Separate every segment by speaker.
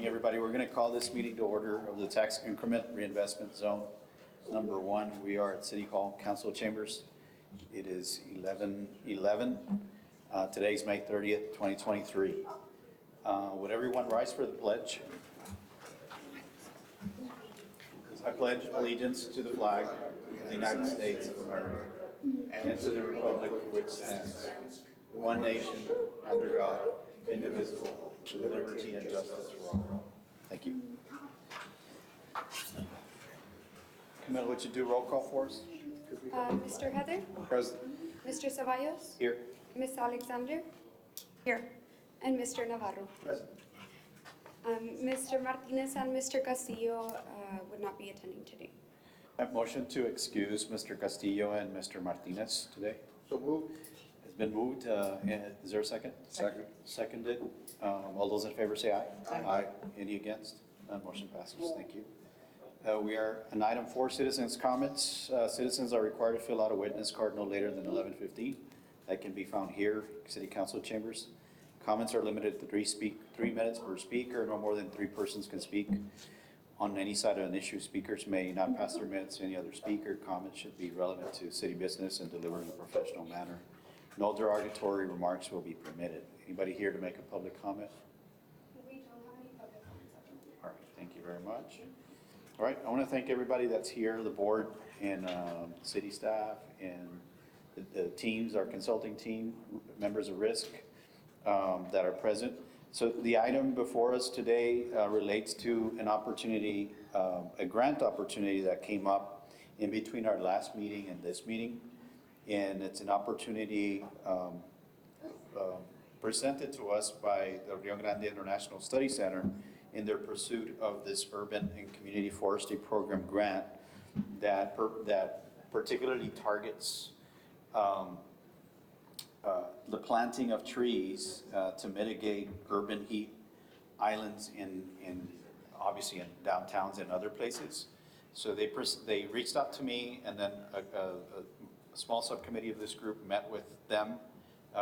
Speaker 1: morning, everybody. We're going to call this meeting to order of the Tax Increment Reinvestment Zone number 1. We are at City Hall Council Chambers. It is 11:11. Today's May 30th, 2023. Would everyone rise for the pledge? I pledge allegiance to the flag of the United States of America and to the republic for which stands one nation, under God, indivisible, with liberty and justice for all. Thank you. Camille, would you do roll call for us?
Speaker 2: Mr. Heather?
Speaker 1: Present.
Speaker 2: Mr. Ceballos?
Speaker 1: Here.
Speaker 2: Ms. Alexander? Here. And Mr. Navarro?
Speaker 1: Present.
Speaker 2: Mr. Martinez and Mr. Castillo would not be attending today.
Speaker 1: I have motion to excuse Mr. Castillo and Mr. Martinez today.
Speaker 3: So moved.
Speaker 1: It's been moved. Is there a second?
Speaker 3: Second.
Speaker 1: Seconded. All those in favor say aye.
Speaker 3: Aye.
Speaker 1: Any against? None. Motion passes. Thank you. We are on item 4, citizens' comments. Citizens are required to fill out a witness card no later than 11:15. That can be found here, City Council Chambers. Comments are limited to 3 minutes per speaker. No more than 3 persons can speak on any side of an issue. Speakers may not pass their minutes to any other speaker. Comments should be relevant to city business and delivered in a professional manner. No derogatory remarks will be permitted. Anybody here to make a public comment?
Speaker 2: We don't have any public comments.
Speaker 1: All right, thank you very much. All right, I want to thank everybody that's here, the board and city staff and the teams, our consulting team, members of RISC that are present. So the item before us today relates to an opportunity, a grant opportunity that came up in between our last meeting and this meeting. And it's an opportunity presented to us by the Rio Grande International Study Center in their pursuit of this urban and community forestry program grant that particularly targets the planting of trees to mitigate urban heat islands in obviously in downtowns and other places. So they reached out to me, and then a small subcommittee of this group met with them,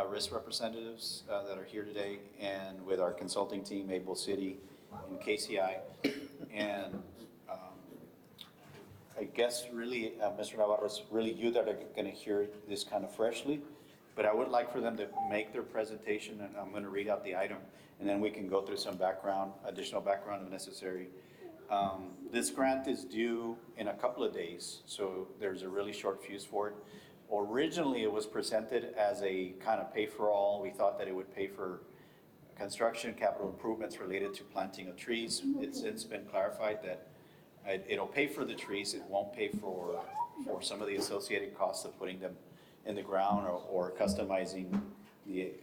Speaker 1: risk representatives that are here today, and with our consulting team, Able City and KCI. And I guess really, Mr. Navarro, it's really you that are going to hear this kind of freshly, but I would like for them to make their presentation, and I'm going to read out the item, and then we can go through some additional background if necessary. This grant is due in a couple of days, so there's a really short fuse for it. Originally, it was presented as a kind of pay-for-all. We thought that it would pay for construction, capital improvements related to planting of trees. It's since been clarified that it'll pay for the trees. It won't pay for some of the associated costs of putting them in the ground or customizing the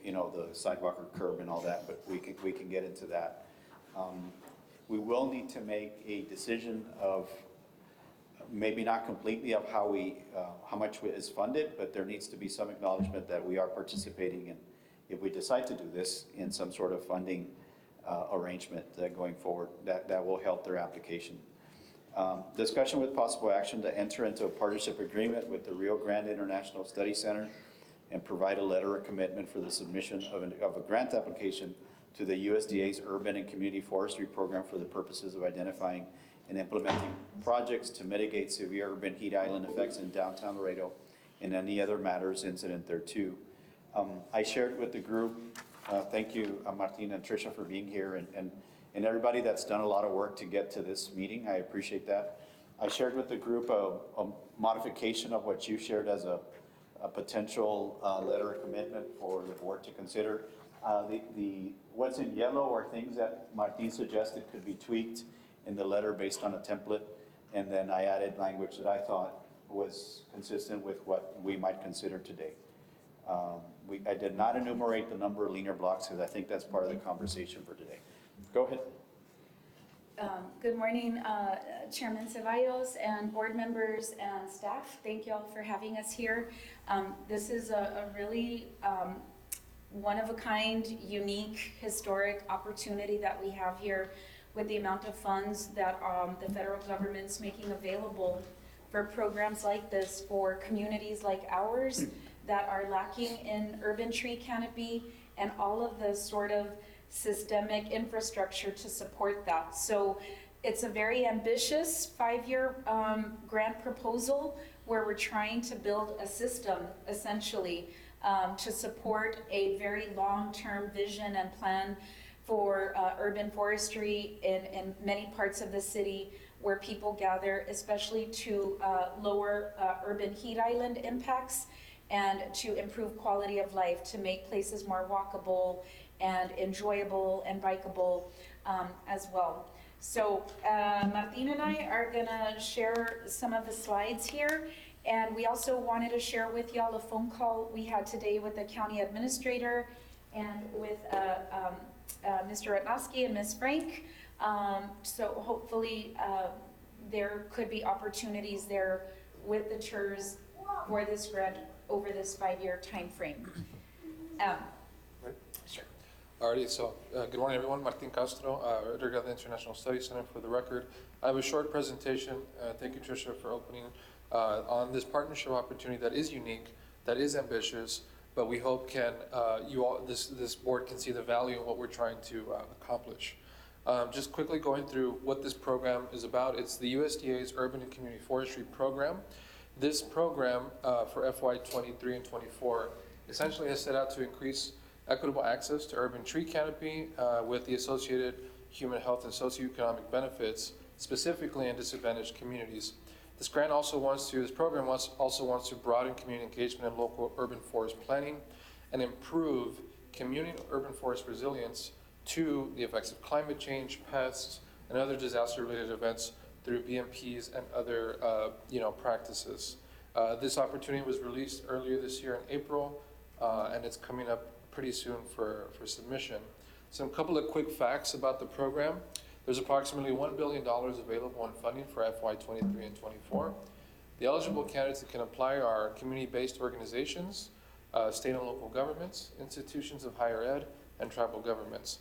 Speaker 1: sidewalk or curb and all that. But we can get into that. We will need to make a decision of maybe not completely of how much is funded, but there needs to be some acknowledgement that we are participating in, if we decide to do this, in some sort of funding arrangement going forward that will help their application. Discussion with possible action to enter into a partnership agreement with the Rio Grande International Study Center and provide a letter of commitment for the submission of a grant application to the USDA's Urban and Community Forestry Program for the purposes of identifying and implementing projects to mitigate severe urban heat island effects in downtown Laredo and any other matters incident thereto. I shared with the group, thank you, Martin and Tricia, for being here, and everybody that's done a lot of work to get to this meeting. I appreciate that. I shared with the group a modification of what you shared as a potential letter of commitment for the board to consider. What's in yellow are things that Martin suggested could be tweaked in the letter based on a template, and then I added language that I thought was consistent with what we might consider today. I did not enumerate the number of linear blocks because I think that's part of the conversation for today. Go ahead.
Speaker 4: Good morning, Chairman Ceballos and board members and staff. Thank you all for having us here. This is a really one-of-a-kind, unique, historic opportunity that we have here with the amount of funds that the federal government's making available for programs like this for communities like ours that are lacking in urban tree canopy and all of the sort of systemic infrastructure to support that. So it's a very ambitious 5-year grant proposal where we're trying to build a system essentially to support a very long-term vision and plan for urban forestry in many parts of the city where people gather, especially to lower urban heat island impacts and to improve quality of life, to make places more walkable and enjoyable and bikeable as well. So Martin and I are gonna share some of the slides here, and we also wanted to share with y'all a phone call we had today with the county administrator and with Mr. Ratnowski and Ms. Frank. So hopefully there could be opportunities there with the TERS for this grant over this 5-year time frame.
Speaker 3: Sure. Alrighty, so good morning everyone. Martin Castro, editor of the International Studies Center. For the record, I have a short presentation. Thank you, Tricia, for opening on this partnership opportunity that is unique, that is ambitious, but we hope can this board can see the value in what we're trying to accomplish. Just quickly going through what this program is about. It's the USDA's Urban and Community Forestry Program. This program for FY 23 and 24 essentially has set out to increase equitable access to urban tree canopy with the associated human health and socioeconomic benefits, specifically in disadvantaged communities. This program also wants to broaden community engagement in local urban forest planning and improve community urban forest resilience to the effects of climate change, pests, and other disaster-related events through BMPs and other practices. This opportunity was released earlier this year in April, and it's coming up pretty soon for submission. So a couple of quick facts about the program. There's approximately $1 billion available in funding for FY 23 and 24. The eligible candidates that can apply are community-based organizations, state and local governments, institutions of higher ed, and tribal governments.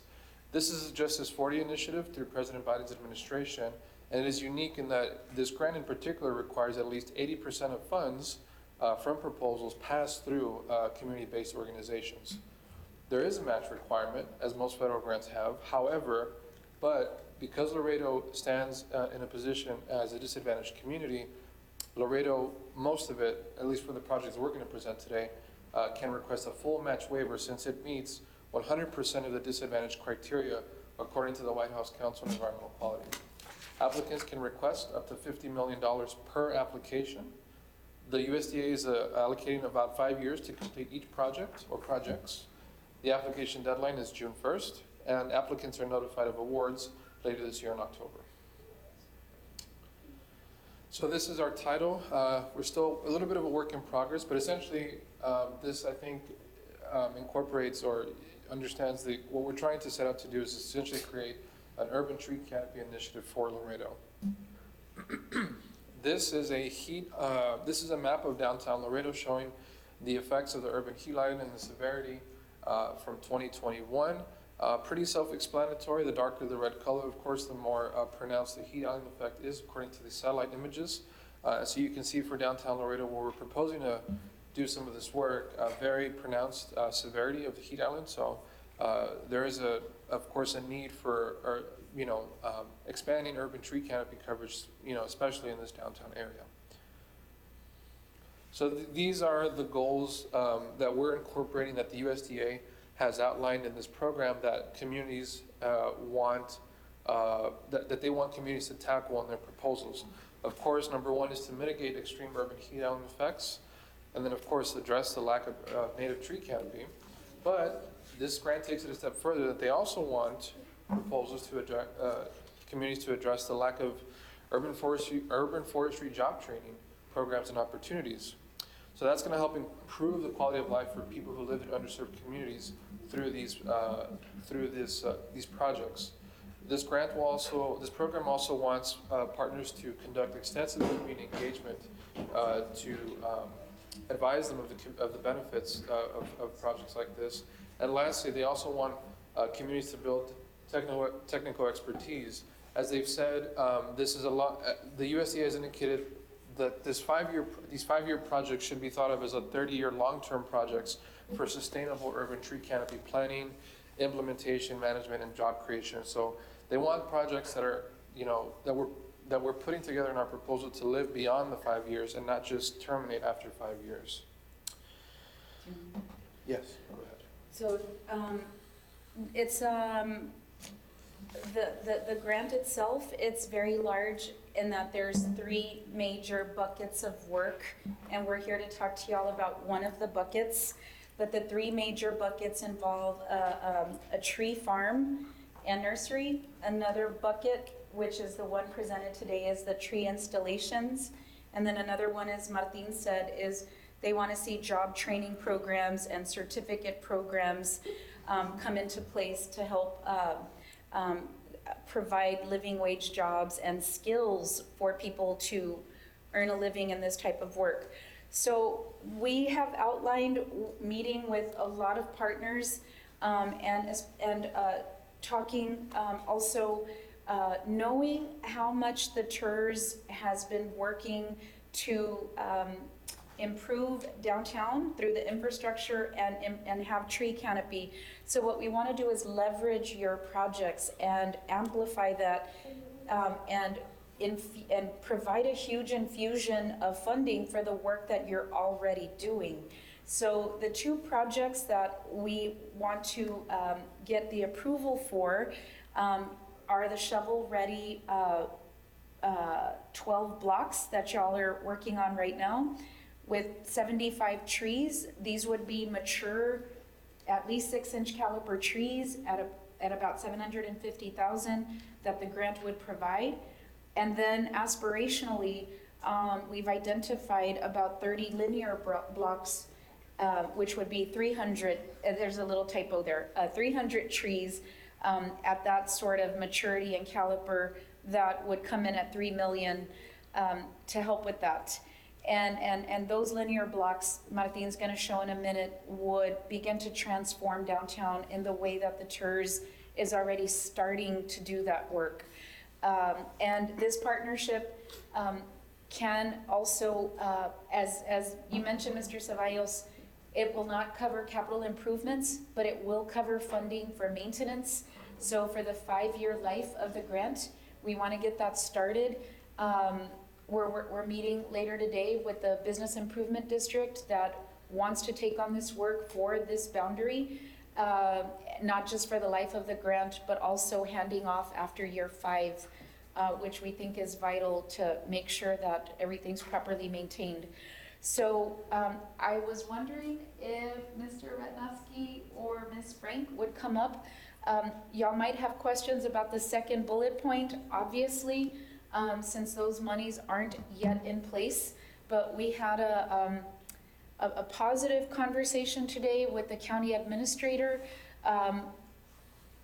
Speaker 3: This is a Justice 40 initiative through President Biden's administration, and it is unique in that this grant in particular requires at least 80% of funds from proposals pass through community-based organizations. There is a match requirement, as most federal grants have. However, but because Laredo stands in a position as a disadvantaged community, Laredo, most of it, at least for the projects we're going to present today, can request a full match waiver since it meets 100% of the disadvantaged criteria according to the White House Council on Environmental Quality. Applicants can request up to $50 million per application. The USDA is allocating about 5 years to complete each project or projects. The application deadline is June 1st, and applicants are notified of awards later this year in October. So this is our title. We're still a little bit of a work in progress, but essentially this, I think, incorporates or understands what we're trying to set out to do is essentially create an urban tree canopy initiative for Laredo. This is a map of downtown Laredo showing the effects of the urban heat island and the severity from 2021. Pretty self-explanatory. The darker the red color, of course, the more pronounced the heat island effect is according to the satellite images. So you can see for downtown Laredo, where we're proposing to do some of this work, very pronounced severity of the heat island. So there is, of course, a need for expanding urban tree canopy coverage, especially in this downtown area. So these are the goals that we're incorporating, that the USDA has outlined in this program, that communities that they want communities to tackle in their proposals. Of course, number one is to mitigate extreme urban heat island effects, and then of course address the lack of native tree canopy. But this grant takes it a step further, that they also want proposals to address communities to address the lack of urban forestry job training programs and opportunities. So that's going to help improve the quality of life for people who live in underserved communities through these projects. This program also wants partners to conduct extensive community engagement to advise them of the benefits of projects like this. And lastly, they also want communities to build technical expertise. As they've said, this is a lot. The USDA has indicated that these 5-year projects should be thought of as a 30-year long-term projects for sustainable urban tree canopy planning, implementation, management, and job creation. So they want projects that are, that we're putting together in our proposal to live beyond the 5 years and not just terminate after 5 years. Yes, go ahead.
Speaker 4: So, it's, the grant itself, it's very large in that there's 3 major buckets of work, and we're here to talk to y'all about one of the buckets. But the 3 major buckets involve a tree farm and nursery. Another bucket, which is the one presented today, is the tree installations. And then another one, as Martin said, is they want to see job training programs and certificate programs come into place to help provide living wage jobs and skills for people to earn a living in this type of work. So we have outlined meeting with a lot of partners and talking also knowing how much the TERS has been working to improve downtown through the infrastructure and have tree canopy. So what we want to do is leverage your projects and amplify that and provide a huge infusion of funding for the work that you're already doing. So the 2 projects that we want to get the approval for are the shovel-ready 12 blocks that y'all are working on right now with 75 trees. These would be mature, at least 6-inch caliper trees at about $750,000 that the grant would provide. And then aspirationally, we've identified about 30 linear blocks, which would be 300, there's a little typo there, 300 trees at that sort of maturity and caliper that would come in at $3 million to help with that. And those linear blocks, Martin's going to show in a minute, would begin to transform downtown in the way that the TERS is already starting to do that work. And this partnership can also, as you mentioned, Mr. Ceballos, it will not cover capital improvements, but it will cover funding for maintenance. So for the 5-year life of the grant, we want to get that started. We're meeting later today with the Business Improvement District that wants to take on this work for this boundary, not just for the life of the grant, but also handing off after year 5, which we think is vital to make sure that everything's properly maintained. So I was wondering if Mr. Ratnowski or Ms. Frank would come up. Y'all might have questions about the second bullet point, obviously, since those monies aren't yet in place. But we had a positive conversation today with the county administrator,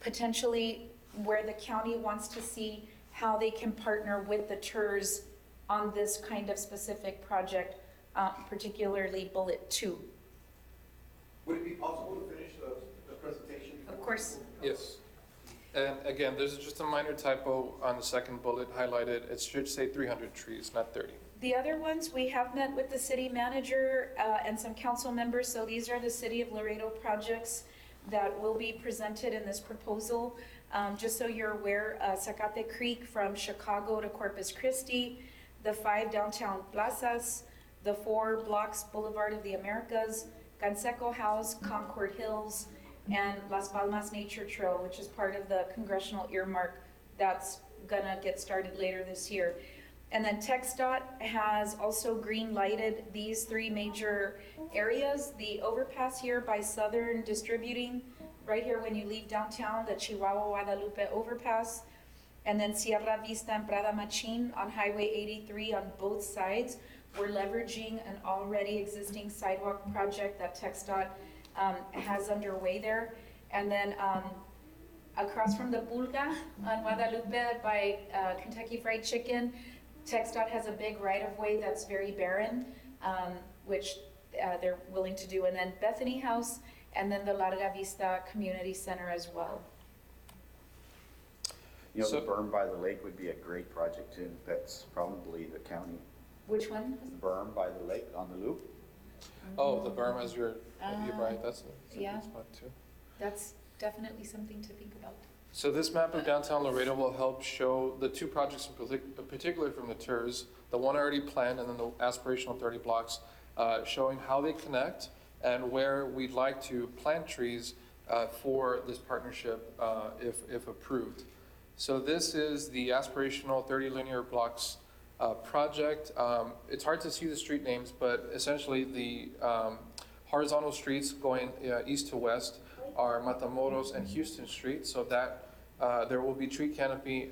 Speaker 4: potentially where the county wants to see how they can partner with the TERS on this kind of specific project, particularly bullet 2.
Speaker 5: Would it be possible to finish the presentation?
Speaker 4: Of course.
Speaker 3: Yes. And again, there's just a minor typo on the second bullet highlighted. It should say 300 trees, not 30.
Speaker 4: The other ones, we have met with the city manager and some council members. So these are the City of Laredo projects that will be presented in this proposal. Just so you're aware, Zacate Creek from Chicago to Corpus Christi, the 5 downtown plazas, the 4 blocks Boulevard of the Americas, Canseco House, Concord Hills, and Las Palmas Nature Trail, which is part of the congressional earmark that's gonna get started later this year. And then TxDOT has also green lighted these 3 major areas. The overpass here by Southern Distributing, right here when you leave downtown, the Chihuahua Guadalupe overpass, and then Sierra Vista and Prada Machín on Highway 83 on both sides. We're leveraging an already existing sidewalk project that TxDOT has underway there. And then across from the Pulga on Guadalupe by Kentucky Fried Chicken, TxDOT has a big right-of-way that's very barren, which they're willing to do. And then Bethany House, and then the Larga Vista Community Center as well.
Speaker 1: You know,
Speaker 3: So-
Speaker 1: the berm by the lake would be a great project too. That's probably the county.
Speaker 4: Which one?
Speaker 1: Berm by the lake on the loop.
Speaker 3: Oh, the berm as you're right. That's a
Speaker 4: Yeah.
Speaker 3: good spot too.
Speaker 4: That's definitely something to think about.
Speaker 3: So this map of downtown Laredo will help show the two projects in particular from the TERS, the one already planned and then the aspirational 30 blocks, showing how they connect and where we'd like to plant trees for this partnership if approved. So this is the aspirational 30 linear blocks project. It's hard to see the street names, but essentially the horizontal streets going east to west are Matamoros and Houston Street, so that there will be tree canopy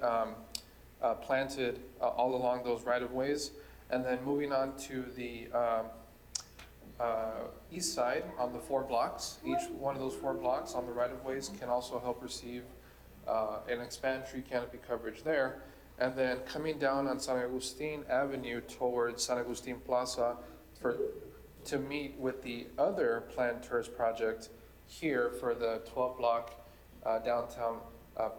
Speaker 3: planted all along those right-of-ways. And then moving on to the east side on the 4 blocks, each one of those 4 blocks on the right-of-ways can also help receive and expand tree canopy coverage there. And then coming down on San Agustin Avenue towards San Agustin Plaza to meet with the other planned tourist project here for the 12-block downtown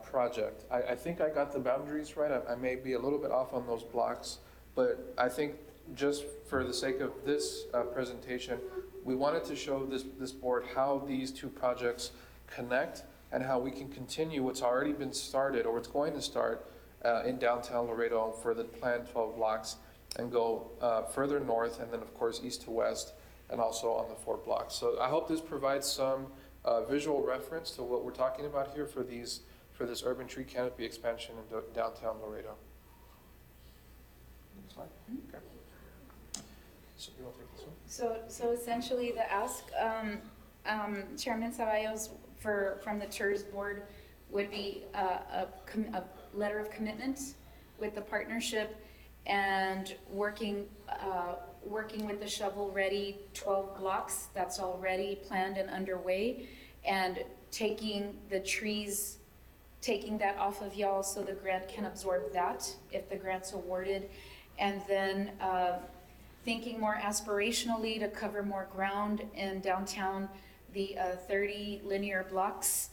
Speaker 3: project. I think I got the boundaries right. I may be a little bit off on those blocks, but I think just for the sake of this presentation, we wanted to show this board how these two projects connect and how we can continue what's already been started or what's going to start in downtown Laredo for the planned 12 blocks and go further north and then of course east to west and also on the 4 blocks. So I hope this provides some visual reference to what we're talking about here for this urban tree canopy expansion in downtown Laredo. Next slide. Okay. So you want to take this one?
Speaker 4: So essentially the ask, Chairman Ceballos from the TERS board would be a letter of commitment with the partnership and working with the shovel-ready 12 blocks that's already planned and underway, and taking the trees, taking that off of y'all so the grant can absorb that if the grant's awarded, and then thinking more aspirationally to cover more ground in downtown, the 30 linear blocks,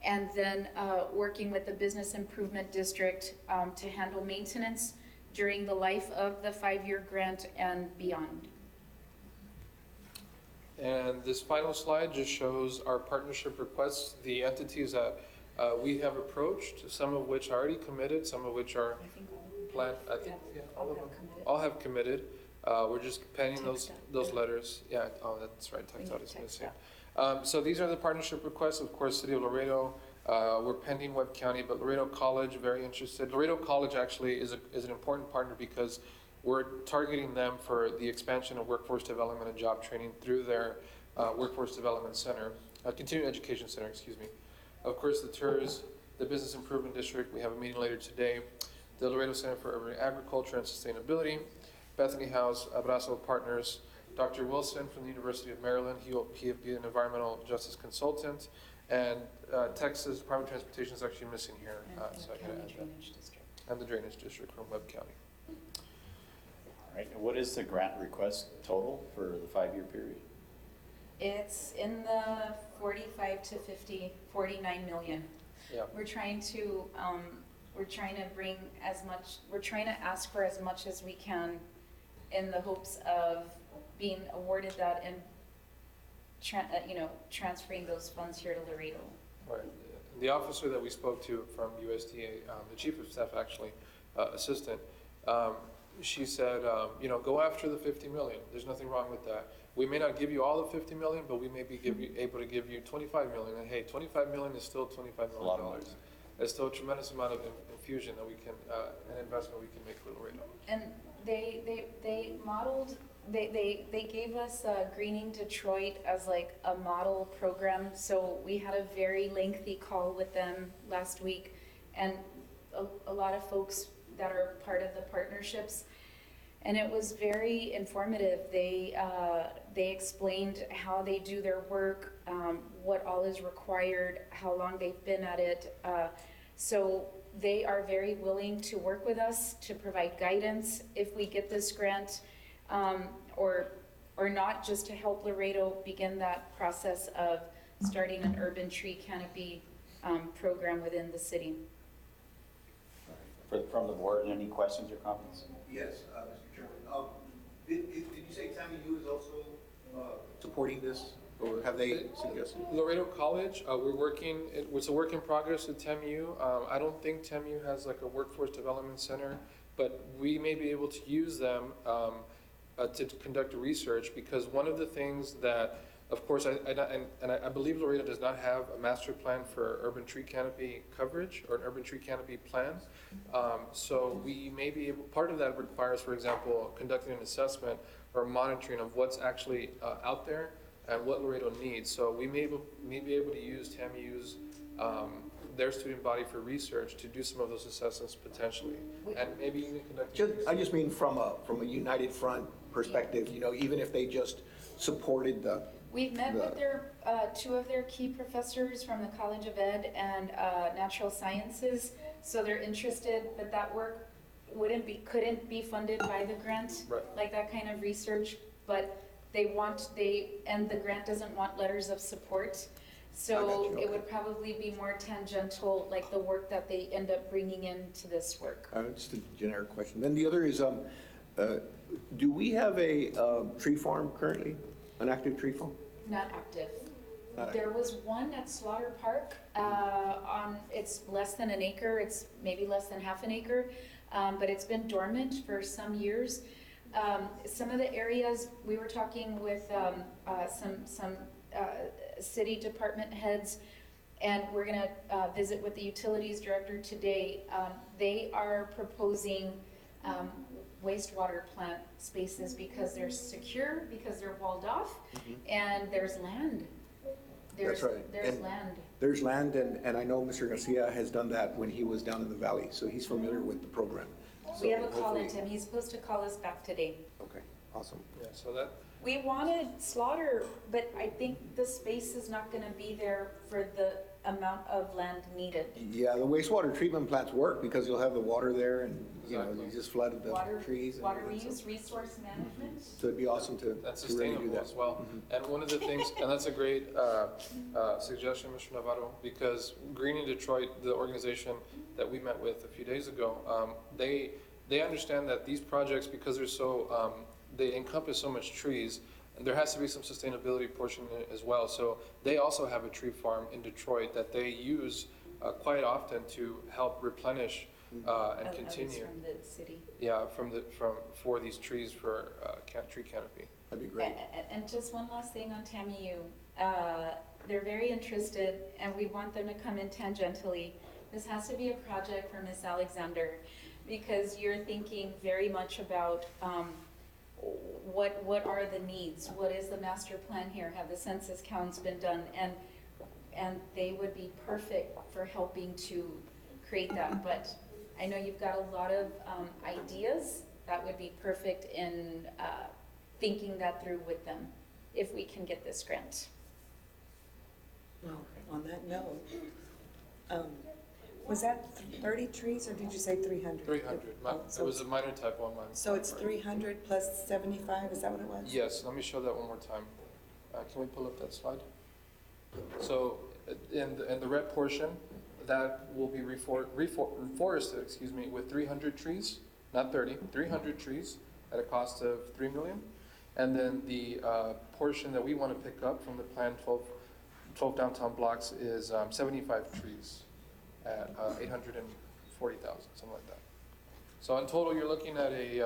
Speaker 4: and then working with the Business Improvement District to handle maintenance during the life of the 5-year grant and beyond.
Speaker 3: And this final slide just shows our partnership requests, the entities that we have approached, some of which are already committed, some of which are planned. I think yeah, all have committed. We're just penning those letters. Yeah, oh, that's right, text out is missing. So these are the partnership requests. Of course, City of Laredo, we're pending Webb County, but Laredo College, very interested. Laredo College actually is an important partner because we're targeting them for the expansion of workforce development and job training through their workforce development center, continuing education center, excuse me. Of course, the TERS, the Business Improvement District, we have a meeting later today. The Laredo Center for Urban Agriculture and Sustainability, Bethany House, Abrazo Partners, Dr. Wilson from the University of Maryland, he'll be an environmental justice consultant, and Texas Department of Transportation is actually missing here. So I gotta add that. And the Drainage District from Webb County.
Speaker 1: All right, and what is the grant request total for the 5-year period?
Speaker 4: It's in the 45 to 50, 49 million.
Speaker 3: Yeah.
Speaker 4: We're trying to bring as much, we're trying to ask for as much as we can in the hopes of being awarded that and transferring those funds here to Laredo.
Speaker 3: Right. The officer that we spoke to from USDA, the chief of staff actually, assistant, she said, go after the 50 million. There's nothing wrong with that. We may not give you all the 50 million, but we may be able to give you 25 million. And hey, 25 million is still $25 million. It's still a tremendous amount of infusion that we can, an investment we can make for Laredo.
Speaker 4: And they modeled, they gave us Greening Detroit as like a model program. So we had a very lengthy call with them last week, and a lot of folks that are part of the partnerships. And it was very informative. They explained how they do their work, what all is required, how long they've been at it. So they are very willing to work with us to provide guidance if we get this grant, or not, just to help Laredo begin that process of starting an urban tree canopy program within the city.
Speaker 1: From the board, any questions or comments?
Speaker 5: Yes, Mr. Chairman. Did you say Tammy, you is also supporting this or have they suggested?
Speaker 3: Laredo College, we're working, it's a work in progress with TEMU. I don't think TEMU has like a workforce development center, but we may be able to use them to conduct research, because one of the things that, of course, I believe Laredo does not have a master plan for urban tree canopy coverage or an urban tree canopy plan. So we may be able, part of that requires, for example, conducting an assessment or monitoring of what's actually out there and what Laredo needs. So we may be able to use TAMU's, their student body for research to do some of those assessments potentially. And maybe even conduct.
Speaker 5: I just mean from a united front perspective, you know, even if they just supported the.
Speaker 4: We've met with their, two of their key professors from the College of Ed and Natural Sciences, so they're interested, but that work couldn't be funded by the grant,
Speaker 3: Right.
Speaker 4: like that kind of research, but and the grant doesn't want letters of support.
Speaker 5: I got
Speaker 4: So
Speaker 5: you,
Speaker 4: it
Speaker 5: okay.
Speaker 4: would probably be more tangential, like the work that they end up bringing into this work.
Speaker 5: Just a generic question. Then the other is, do we have a tree farm currently, an active tree farm?
Speaker 4: Not active.
Speaker 5: Not
Speaker 4: There was one at Slaughter Park, it's less than an acre, it's maybe less than half an acre, but it's been dormant for some years. Some of the areas, we were talking with some city department heads, and we're gonna visit with the utilities director today. They are proposing wastewater plant spaces because they're secure, because they're walled off, and there's land.
Speaker 5: That's right.
Speaker 4: There's
Speaker 5: And
Speaker 4: land.
Speaker 5: There's land, and I know Mr. Garcia has done that when he was down in the valley, so he's familiar with the program.
Speaker 4: We have a
Speaker 5: So
Speaker 4: call
Speaker 5: hopefully-
Speaker 4: into him, he's supposed to call us back today.
Speaker 5: Okay, awesome.
Speaker 3: Yeah, so that,
Speaker 4: We wanted Slaughter, but I think the space is not gonna be there for the amount of land needed.
Speaker 5: Yeah, the wastewater treatment plants work because you'll have the water there and, you know,
Speaker 3: Exactly.
Speaker 5: you just flooded the
Speaker 4: Water,
Speaker 5: trees. and
Speaker 4: water
Speaker 5: everything,
Speaker 4: reuse, resource management.
Speaker 5: So it'd be awesome to
Speaker 3: that's
Speaker 5: really do
Speaker 3: sustainable
Speaker 5: that.
Speaker 3: as well. And one of the things, and that's a great suggestion, Mr. Navarro, because Green in Detroit, the organization that we met with a few days ago, they understand that these projects, because they're so, they encompass so much trees, and there has to be some sustainability portion in it as well. So they also have a tree farm in Detroit that they use quite often to help replenish and
Speaker 4: Others
Speaker 3: continue.
Speaker 4: from the city.
Speaker 3: Yeah, for these trees for tree canopy.
Speaker 5: That'd be great.
Speaker 4: And just one last thing on TAMU. They're very interested, and we want them to come in tangentially. This has to be a project for Ms. Alexander, because you're thinking very much about what are the needs? What is the master plan here? Have the census counts been done? And they would be perfect for helping to create that. But I know you've got a lot of ideas that would be perfect in thinking that through with them, if we can get this grant.
Speaker 6: Well, on that note, was that 30 trees or did you say 300?
Speaker 3: 300. It was a minor typo on mine.
Speaker 6: So it's 300 plus 75, is that what it was?
Speaker 3: Yes, let me show that one more time. Can we pull up that slide? So in the red portion, that will be reforested, excuse me, with 300 trees, not 30, 300 trees at a cost of $3 million. And then the portion that we want to pick up from the planned 12 downtown blocks is 75 trees at 840,000, something like that. So in total, you're looking at a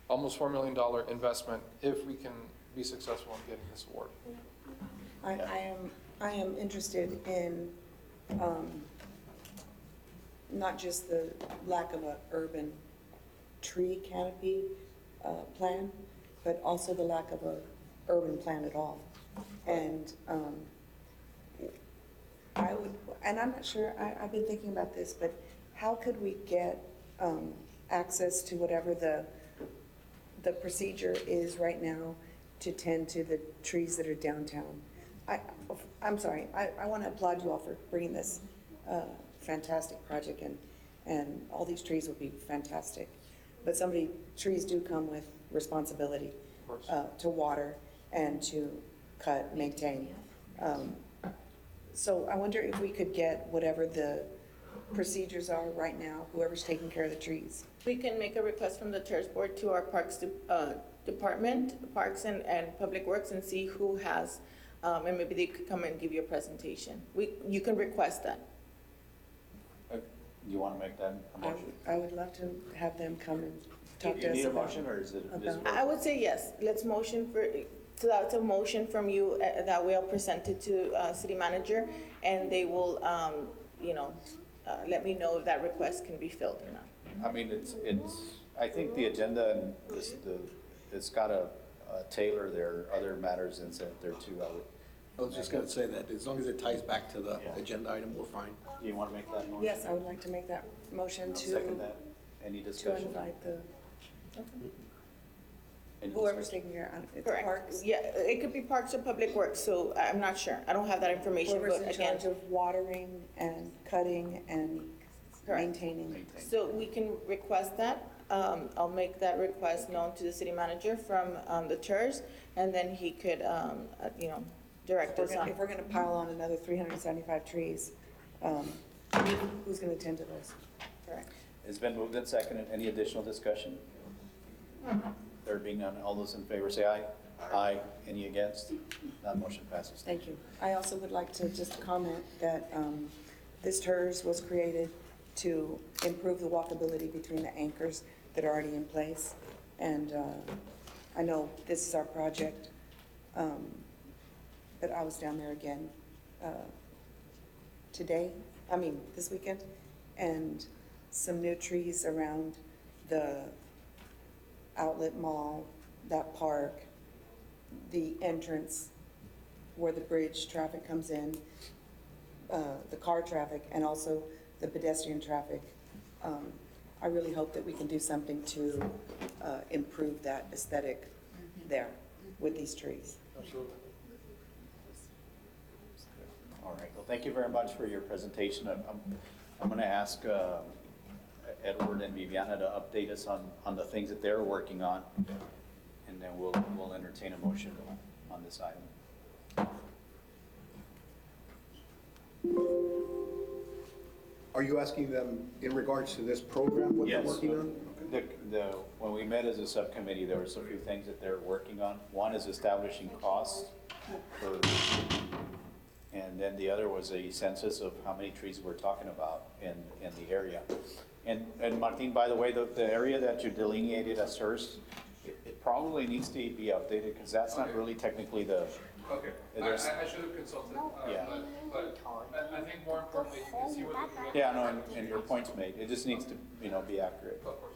Speaker 3: almost $4 million investment if we can be successful in getting this award.
Speaker 6: I am interested in not just the lack of an urban tree canopy plan, but also the lack of a urban plan at all. And I would, and I'm not sure, I've been thinking about this, but how could we get access to whatever the procedure is right now to tend to the trees that are downtown? I'm sorry, I want to applaud you all for bringing this fantastic project, and all these trees will be fantastic. But trees do come with responsibility
Speaker 3: Of course.
Speaker 6: to water and to cut, maintain. So I wonder if we could get whatever the procedures are right now, whoever's taking care of the trees.
Speaker 7: We can make a request from the church board to our Parks Department, Parks and Public Works, and see who has and maybe they could come and give you a presentation. You can request that.
Speaker 1: You want to make that a motion?
Speaker 6: I would love to have them come and talk
Speaker 1: You
Speaker 6: to us
Speaker 1: need a
Speaker 6: about.
Speaker 1: motion, or is it?
Speaker 6: about-
Speaker 7: I would say yes. Let's motion for, so that's a motion from you that we'll present it to city manager, and they will, let me know if that request can be filled or not.
Speaker 1: I mean, I think the agenda and it's got to tailor their other matters and sent there too.
Speaker 5: I was just gonna say that, as long as it ties back to the
Speaker 1: Yeah.
Speaker 5: agenda item, we're fine.
Speaker 1: Do you want to make that motion?
Speaker 6: Yes, I would like to make that motion
Speaker 1: Second
Speaker 6: to,
Speaker 1: that. Any
Speaker 6: to
Speaker 1: discussion?
Speaker 6: invite the,
Speaker 1: Any
Speaker 6: whoever's
Speaker 1: discussion?
Speaker 6: taking care of it,
Speaker 7: Correct.
Speaker 6: parks.
Speaker 7: Yeah, it could be Parks or Public Works, so I'm not sure. I don't have that information,
Speaker 6: Whoever's
Speaker 7: but
Speaker 6: in
Speaker 7: again.
Speaker 6: charge of watering and cutting and
Speaker 7: Correct.
Speaker 6: maintaining.
Speaker 1: Maintain.
Speaker 7: So we can request that. I'll make that request known to the city manager from the TERS, and then he could, direct us on.
Speaker 6: If we're gonna pile on another 375 trees, who's gonna attend to those?
Speaker 7: Correct.
Speaker 1: It's been moved and seconded. Any additional discussion? There being none, all those in favor say aye. Aye. Any against? That motion passes.
Speaker 6: Thank you. I also would like to just comment that this TERS was created to improve the walkability between the anchors that are already in place. And I know this is our project, but I was down there again this weekend, and some new trees around the outlet mall, that park, the entrance where the bridge traffic comes in, the car traffic, and also the pedestrian traffic. I really hope that we can do something to improve that aesthetic there with these trees.
Speaker 3: Absolutely.
Speaker 1: All right. Well, thank you very much for your presentation. I'm going to ask Edward and Viviana to update us on the things that they're working on, and then we'll entertain a motion on this item.
Speaker 5: Are you asking them in regards to this program, what they're
Speaker 1: Yes.
Speaker 5: working on?
Speaker 1: When we met as a subcommittee, there were a few things that they're working on. One is establishing costs and then the other was a census of how many trees we're talking about in the area. And Martin, by the way, the area that you delineated as TERS, it probably needs to be updated because that's not really technically the,
Speaker 3: Okay, I should have consulted,
Speaker 1: Yeah.
Speaker 3: but I think more importantly, you can see where the.
Speaker 1: yeah, no, and your point's made. It just needs to, be accurate.
Speaker 3: Of course.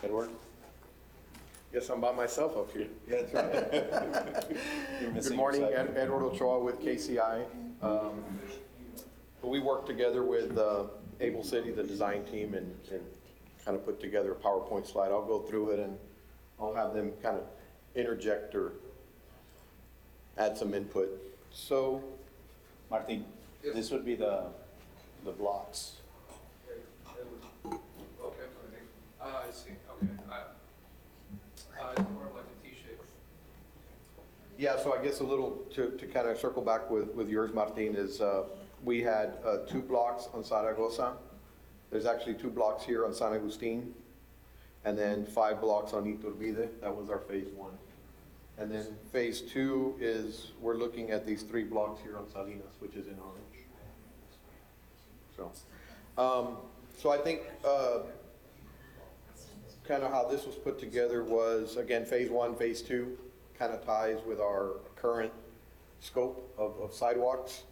Speaker 1: Edward?
Speaker 8: Yes, I'm by myself up here.
Speaker 1: Yeah, that's right.
Speaker 8: Good morning, Edward Ochoa with KCI. We worked together with Able City, the design team, and kind of put together a PowerPoint slide. I'll go through it and I'll have them kind of interject or add some input. So,
Speaker 1: Martin, this would be the blocks.
Speaker 3: Okay, I see, okay. It's more of like a T-shape.
Speaker 8: yeah, so I guess a little to kind of circle back with yours, Martin, is we had 2 blocks on Zaragoza. There's actually 2 blocks here on San Agustin, and then 5 blocks on Iturbide. That was our phase 1. And then phase 2 is, we're looking at these 3 blocks here on Salinas, which is in orange. So I think kind of how this was put together was, again, phase 1, phase 2, kind of ties with our current scope of sidewalks.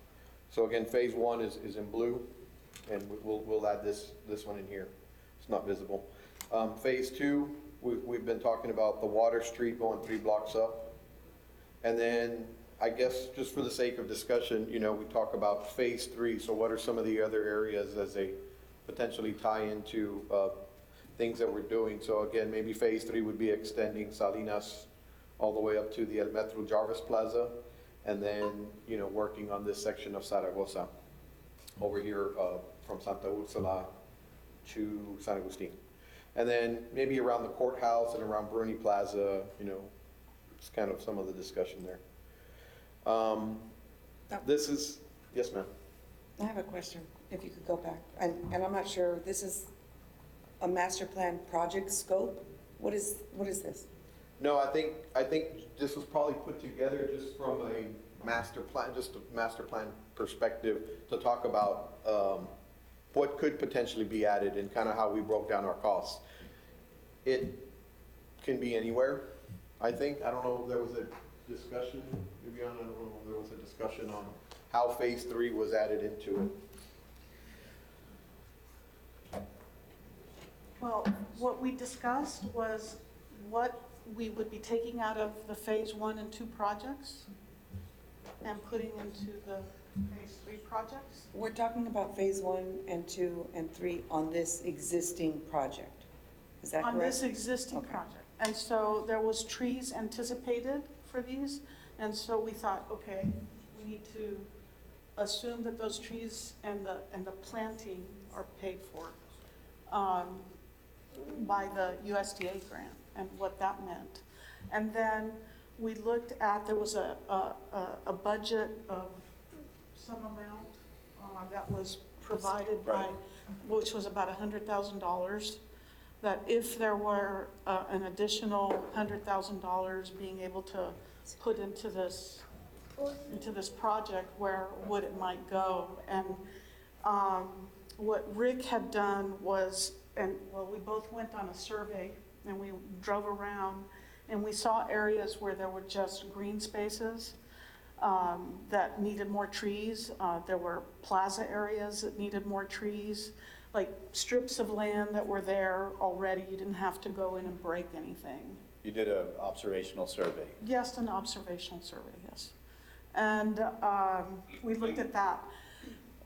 Speaker 8: So again, phase 1 is in blue, and we'll add this one in here. It's not visible. Phase 2, we've been talking about the Water Street going 3 blocks up. And then, I guess, just for the sake of discussion, we talk about phase 3. So what are some of the other areas as they potentially tie into things that we're doing? So again, maybe phase 3 would be extending Salinas all the way up to the El Metro Jarvis Plaza, and then, working on this section of Zaragoza over here from Santa Ursula to San Agustin. And then maybe around the courthouse and around Bruni Plaza, it's kind of some of the discussion there. This is, yes, ma'am.
Speaker 6: I have a question, if you could go back, and I'm not sure, this is a master plan project scope? What is this?
Speaker 8: No, I think this was probably put together just from a master plan, just a master plan perspective to talk about, what could potentially be added and kind of how we broke down our costs. It can be anywhere, I think. I don't know if there was a discussion, Viviana, I don't know if there was a discussion on how phase 3 was added into it.
Speaker 9: Well, what we discussed was what we would be taking out of the phase 1 and 2 projects and putting into the phase 3 projects.
Speaker 6: We're talking about phase 1 and 2 and 3 on this existing project. Is that correct?
Speaker 9: On this existing
Speaker 6: Okay.
Speaker 9: project. And so there was trees anticipated for these, and so we thought, okay, we need to assume that those trees and the planting are paid for by the USDA grant and what that meant. And then we looked at, there was a budget of some amount that was provided by,
Speaker 1: Right.
Speaker 9: which was about $100,000, that if there were an additional $100,000 being able to put into this project, where would it might go? And what Rick had done was, we both went on a survey and we drove around and we saw areas where there were just green spaces that needed more trees. There were plaza areas that needed more trees, like strips of land that were there already. You didn't have to go in and break anything.
Speaker 1: You did an observational survey.
Speaker 9: Yes, an observational survey, yes. And we looked at that.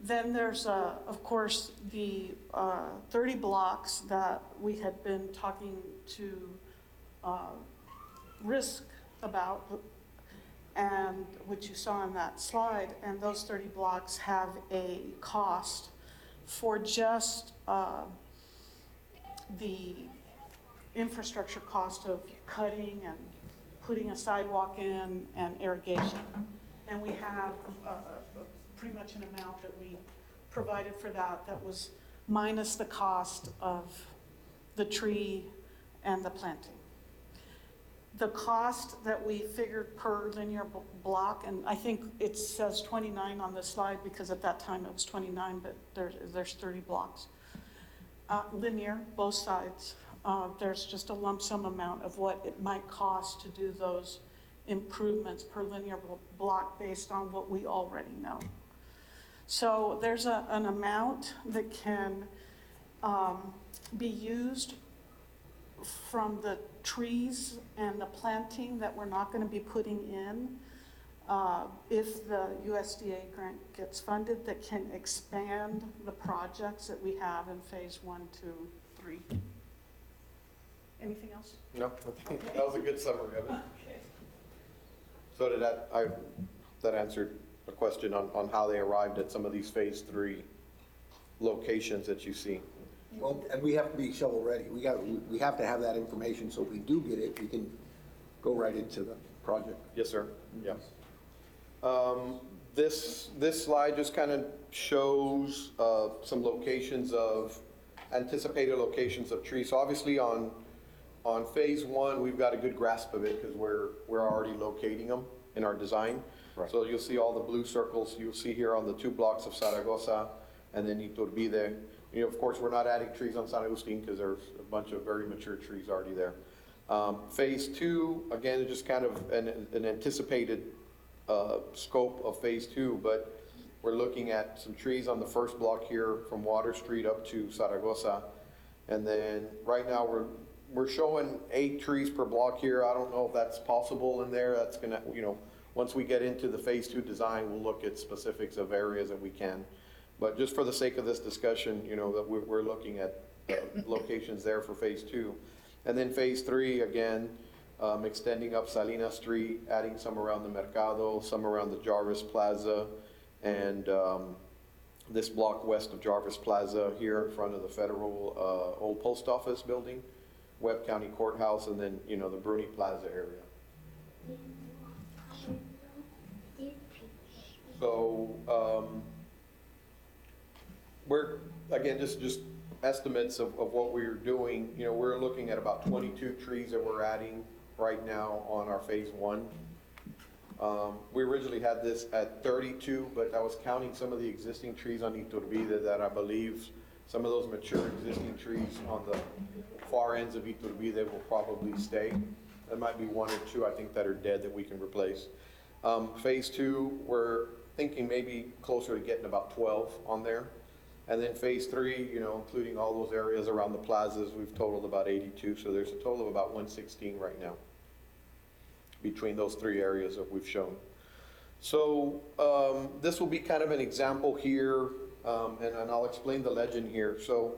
Speaker 9: Then there's, of course, the 30 blocks that we had been talking to Risk about, and which you saw on that slide. And those 30 blocks have a cost for just the infrastructure cost of cutting and putting a sidewalk in and irrigation. And we have pretty much an amount that we provided for that was minus the cost of the tree and the planting. The cost that we figured per linear block, and I think it says 29 on the slide because at that time it was 29, but there's 30 blocks. Linear, both sides. There's just a lump sum amount of what it might cost to do those improvements per linear block based on what we already know. So there's an amount that can be used from the trees and the planting that we're not going to be putting in if the USDA grant gets funded, that can expand the projects that we have in phase 1, 2, 3. Anything else?
Speaker 8: No, that was a good summary of it.
Speaker 9: Okay.
Speaker 8: So did that answered the question on how they arrived at some of these phase 3 locations that you see?
Speaker 5: Well, and we have to be shovel ready. We have to have that information, so if we do get it, we can go right into the project.
Speaker 8: Yes, sir. Yeah. This slide just kind of shows some locations of, anticipated locations of trees. So obviously on phase 1, we've got a good grasp of it because we're already locating them in our design.
Speaker 1: Right.
Speaker 8: So you'll see all the blue circles you'll see here on the 2 blocks of Zaragoza and then Iturbide. You know, of course, we're not adding trees on San Agustin because there's a bunch of very mature trees already there. Phase 2, again, is just kind of an anticipated scope of phase 2, but we're looking at some trees on the first block here from Water Street up to Zaragoza. And then right now we're showing 8 trees per block here. I don't know if that's possible in there. That's gonna, you know, once we get into the phase 2 design, we'll look at specifics of areas that we can. But just for the sake of this discussion, you know, that we're looking at locations there for phase 2. And then phase 3, again, extending up Salinas Street, adding some around the Mercado, some around the Jarvis Plaza, and this block west of Jarvis Plaza here in front of the federal old post office building, Webb County Courthouse, and then, you know, the Bruni Plaza area. So, we're, again, just estimates of what we're doing. You know, we're looking at about 22 trees that we're adding right now on our phase one. We originally had this at 32, but I was counting some of the existing trees on Iturbide that I believe some of those mature existing trees on the far ends of Iturbide will probably stay. There might be one or two, I think, that are dead that we can replace. Phase two, we're thinking maybe closer to getting about 12 on there. And then phase three, you know, including all those areas around the plazas, we've totaled about 82. So there's a total of about 116 right now between those three areas that we've shown. So this will be kind of an example here, and I'll explain the legend here. So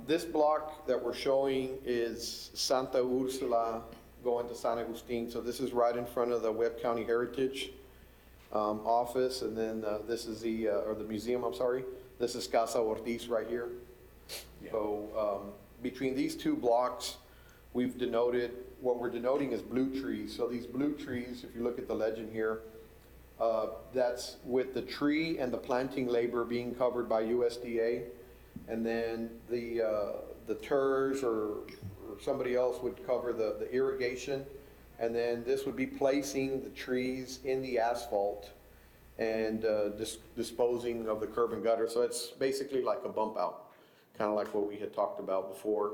Speaker 8: this block that we're showing is Santa Ursula going to San Agustin. So this is right in front of the Webb County Heritage office, and then this is the museum, I'm sorry. This is Casa Ortiz right here. Yeah. So between these two blocks, we've denoted, what we're denoting is blue trees. So these blue trees, if you look at the legend here, that's with the tree and the planting labor being covered by USDA, and then the TERS or somebody else would cover the irrigation, and then this would be placing the trees in the asphalt and disposing of the curb and gutter. So it's basically like a bump out, kind of like what we had talked about before.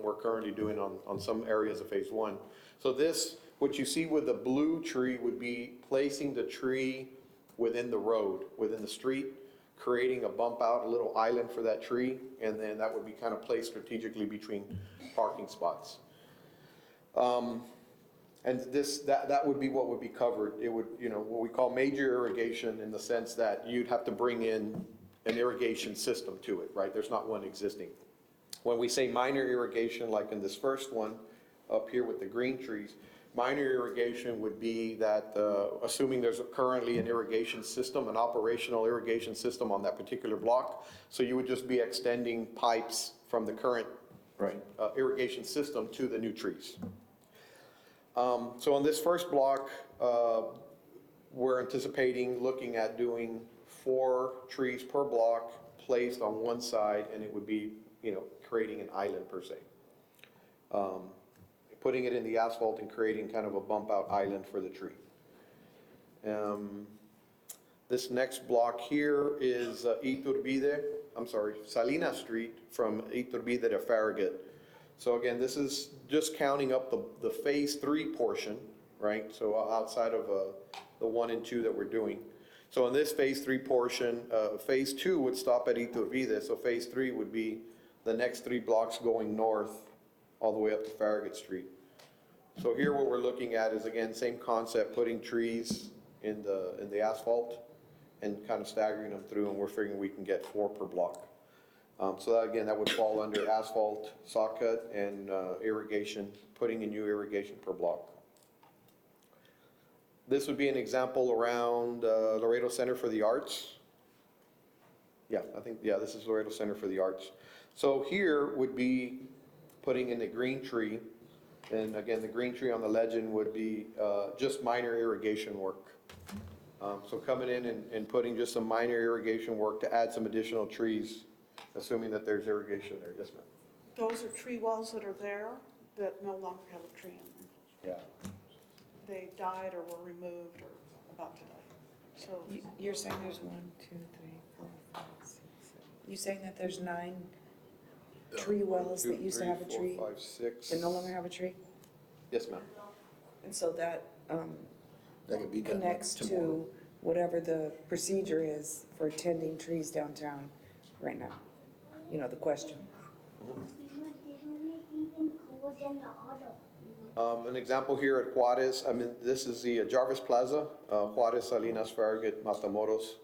Speaker 8: We're currently doing on some areas of phase one. So this, what you see with the blue tree would be placing the tree within the road, within the street, creating a bump out, a little island for that tree, and then that would be kind of placed strategically between parking spots. And that would be what would be covered. It would, you know, what we call major irrigation, in the sense that you'd have to bring in an irrigation system to it, right? There's not one existing. When we say minor irrigation, like in this first one up here with the green trees, minor irrigation would be that, assuming there's currently an irrigation system, an operational irrigation system on that particular block, so you would just be extending pipes from the current irrigation system to the new trees. So on this first block, we're anticipating looking at doing 4 trees per block placed on one side, and it would be, you know, creating an island per se. Putting it in the asphalt and creating kind of a bump out island for the tree. This next block here is Salinas Street from Iturbide to Farragut. So again, this is just counting up the phase 3 portion, right? So outside of the 1 and 2 that we're doing. So in this phase 3 portion, phase 2 would stop at Iturbide. So phase 3 would be the next 3 blocks going north all the way up to Farragut Street. So here what we're looking at is, again, same concept, putting trees in the asphalt and kind of staggering them through, and we're figuring we can get 4 per block. So that, again, that would fall under asphalt, saw cut, and irrigation, putting in new irrigation per block. This would be an example around Laredo Center for the Arts. Yeah, this is Laredo Center for the Arts. So here would be putting in a green tree, and again, the green tree on the legend would be just minor irrigation work. So coming in and putting just some minor irrigation work to add some additional trees, assuming that there's irrigation there. Yes, ma'am.
Speaker 9: Those are tree wells that are there that no longer have a tree in them.
Speaker 8: Yeah.
Speaker 9: They died or were removed or about to die. So
Speaker 6: You're saying there's 1, 2, 3, 4, 5, 6, 7. You're saying that there's 9 tree wells that used to have a tree?
Speaker 8: 4, 5, 6.
Speaker 6: That no longer have a tree?
Speaker 8: Yes, ma'am.
Speaker 6: And so that
Speaker 5: could be done
Speaker 6: connects to whatever the procedure is for tending trees downtown right now. You know, the question.
Speaker 8: An example here at Juarez, this is the Jarvis Plaza, Juarez, Salinas, Farragut, Matamoros.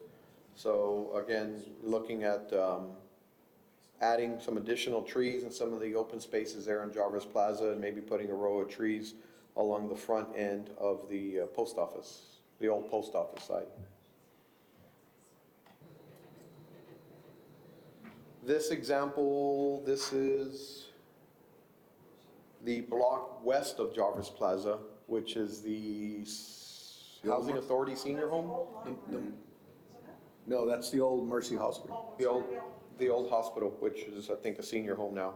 Speaker 8: So again, looking at adding some additional trees in some of the open spaces there in Jarvis Plaza, and maybe putting a row of trees along the front end of the post office, the old post office site. This example, this is the block west of Jarvis Plaza, which is the Housing Authority Senior Home.
Speaker 5: No, that's the old Mercy Hospital.
Speaker 8: The old hospital, which is, I think, a senior home now.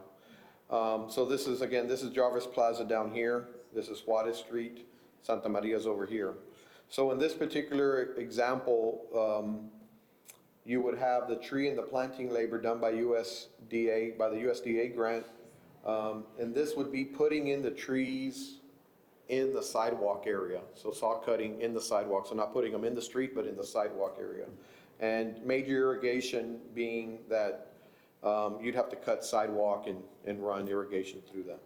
Speaker 8: So this is, again, this is Jarvis Plaza down here. this is Juarez Street, Santa Maria's over here. So in this particular example, you would have the tree and the planting labor done by USDA, by the USDA grant. And this would be putting in the trees in the sidewalk area. So saw cutting in the sidewalk, so not putting them in the street, but in the sidewalk area. And major irrigation being that you'd have to cut sidewalk and run irrigation through that.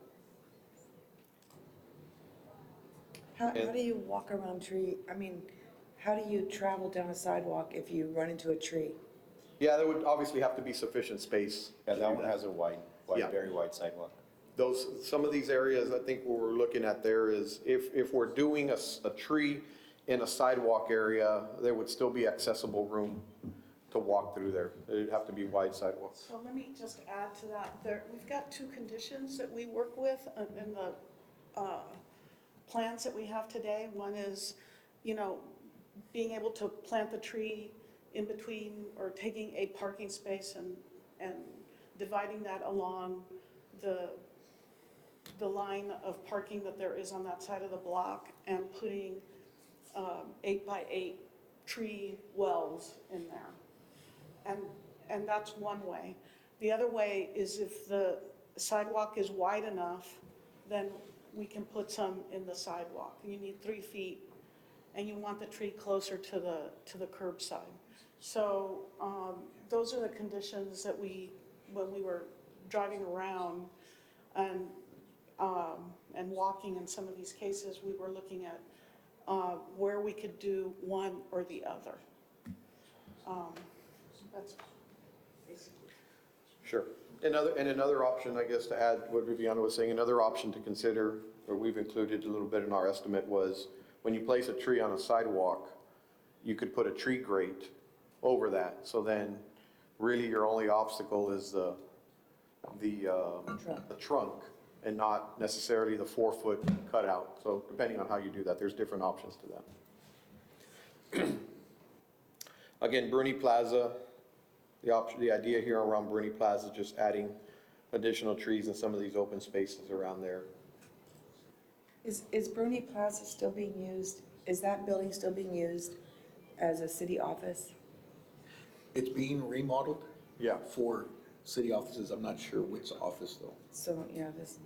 Speaker 6: How do you walk around tree, I mean, how do you travel down a sidewalk if you run into a tree?
Speaker 8: Yeah, there would obviously have to be sufficient space.
Speaker 1: Yeah,
Speaker 8: to
Speaker 1: that
Speaker 8: do
Speaker 1: one has a wide,
Speaker 8: Yeah.
Speaker 1: very wide sidewalk.
Speaker 8: Some of these areas, I think what we're looking at there is if we're doing a tree in a sidewalk area, there would still be accessible room to walk through there. It'd have to be wide sidewalks.
Speaker 9: So let me just add to that. We've got two conditions that we work with in the plans that we have today. One is, being able to plant the tree in between or taking a parking space and dividing that along the line of parking that there is on that side of the block and putting 8x8 tree wells in there. And that's one way. The other way is if the sidewalk is wide enough, then we can put some in the sidewalk. You need 3 feet and you want the tree closer to the curbside. So those are the conditions that when we were driving around and walking in some of these cases, we were looking at where we could do one or the other. That's basically.
Speaker 8: Sure. Another option, I guess, to add what Viviana was saying, another option to consider, or we've included a little bit in our estimate, was when you place a tree on a sidewalk, you could put a tree grate over that. So then really your only obstacle is the trunk and not necessarily the 4-foot cutout. So depending on how you do that, there's different options to that. Again, Bruni Plaza, the idea here around Bruni Plaza is just adding additional trees in some of these open spaces around there.
Speaker 6: Is Bruni Plaza still being used, is that building still being used as a city office?
Speaker 5: It's being remodeled?
Speaker 8: Yeah.
Speaker 5: For city offices, I'm not sure which office though.
Speaker 6: So, this,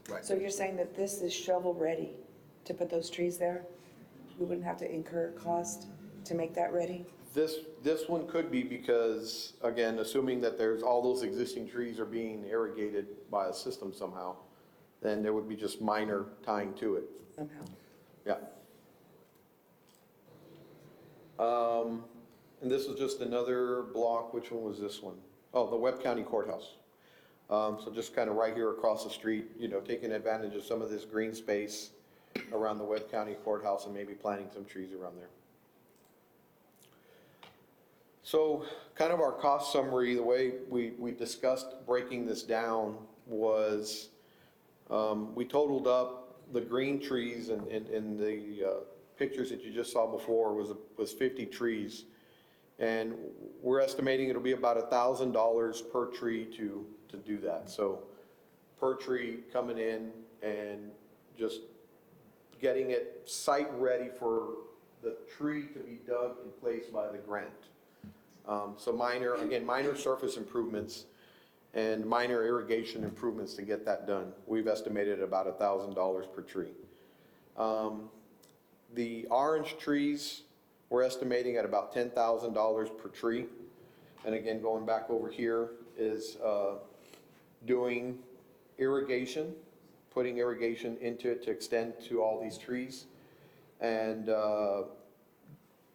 Speaker 5: Right.
Speaker 6: so you're saying that this is shovel-ready to put those trees there? We wouldn't have to incur cost to make that ready?
Speaker 8: This one could be because, again, assuming that there's all those existing trees are being irrigated by a system somehow, then there would be just minor tying to it.
Speaker 6: Somehow.
Speaker 8: Yeah. And this is just another block. Which one was this one? Oh, the Webb County Courthouse. So just kind of right here across the street, taking advantage of some of this green space around the Webb County Courthouse and maybe planting some trees around there. So kind of our cost summary, the way we discussed breaking this down was we totaled up the green trees in the pictures that you just saw before was 50 trees. And we're estimating it'll be about $1,000 per tree to do that. So per tree coming in and just getting it site ready for the tree to be dug and placed by the grant. So minor surface improvements and minor irrigation improvements to get that done. We've estimated about $1,000 per tree. The orange trees, we're estimating at about $10,000 per tree. And again, going back over here is doing irrigation, putting irrigation into it to extend to all these trees, and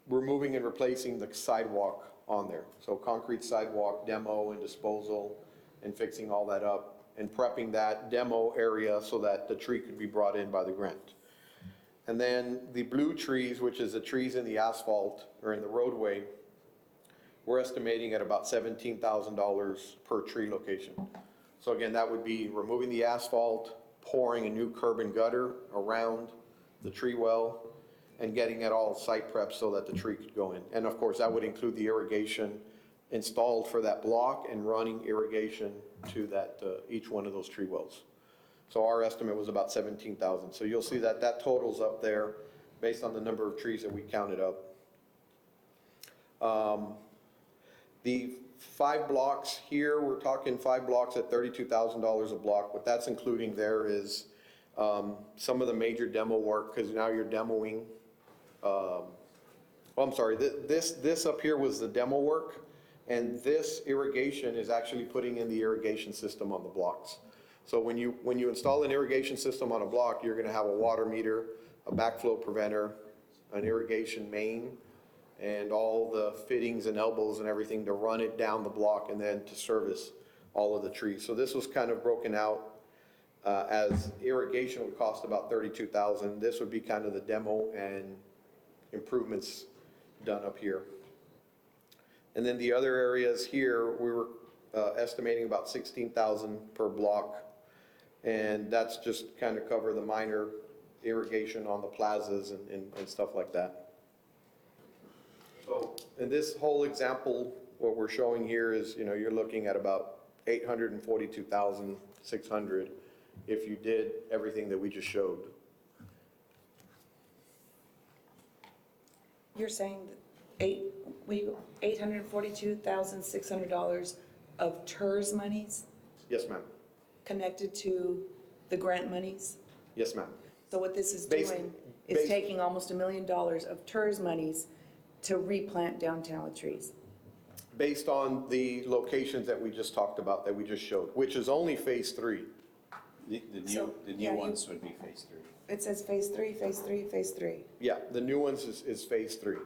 Speaker 8: removing and replacing the sidewalk on there. So concrete sidewalk demo and disposal and fixing all that up and prepping that demo area so that the tree could be brought in by the grant. And then the blue trees, which is the trees in the asphalt or in the roadway, we're estimating at about $17,000 per tree location. So again, that would be removing the asphalt, pouring a new curb and gutter around the tree well, and getting it all site prepped so that the tree could go in. And of course, that would include the irrigation installed for that block and running irrigation to that each one of those tree wells. So our estimate was about 17,000. So you'll see that that totals up there based on the number of trees that we counted up. The 5 blocks here, we're talking 5 blocks at $32,000 a block. What that's including there is some of the major demo work, because now you're demoing. Well, I'm sorry, this up here was the demo work, and this irrigation is actually putting in the irrigation system on the blocks. So when you install an irrigation system on a block, you're gonna have a water meter, a backflow preventer, an irrigation main, and all the fittings and elbows and everything to run it down the block and then to service all of the trees. So this was kind of broken out as irrigation would cost about $32,000. This would be kind of the demo and improvements done up here. And then the other areas here, we were estimating about $16,000 per block. And that's just kind of cover the minor irrigation on the plazas and stuff like that. So in this whole example, what we're showing here is, you're looking at about $842,600 if you did everything that we just showed.
Speaker 6: You're saying that $842,600 of TERS monies
Speaker 8: Yes, ma'am.
Speaker 6: connected to the grant monies?
Speaker 8: Yes, ma'am.
Speaker 6: So what this is
Speaker 8: Based-
Speaker 6: doing is
Speaker 8: based-
Speaker 6: taking almost $1 million of TERS monies to replant downtown with trees.
Speaker 8: Based on the locations that we just talked about, that we just showed, which is only phase 3.
Speaker 1: The
Speaker 6: So,
Speaker 1: new
Speaker 6: yeah, you-
Speaker 1: ones would be phase 3.
Speaker 6: It says phase 3, phase 3, phase 3.
Speaker 8: Yeah, the new ones is phase 3.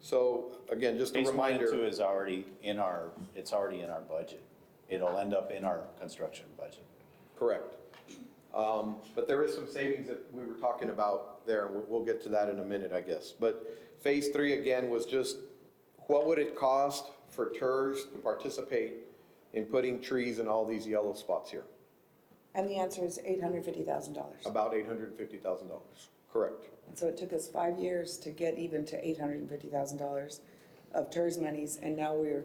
Speaker 8: So again, just a
Speaker 1: Phase 1 and
Speaker 8: reminder.
Speaker 1: 2 is already in our, it's already in our budget. It'll end up in our construction budget.
Speaker 8: Correct. But there is some savings that we were talking about there, and we'll get to that in a minute, I guess. But phase 3, again, was just what would it cost for TERS to participate in putting trees in all these yellow spots here?
Speaker 6: And the answer is $850,000.
Speaker 8: About $850,000, correct.
Speaker 6: And so it took us 5 years to get even to $850,000 of TERS monies, and now we're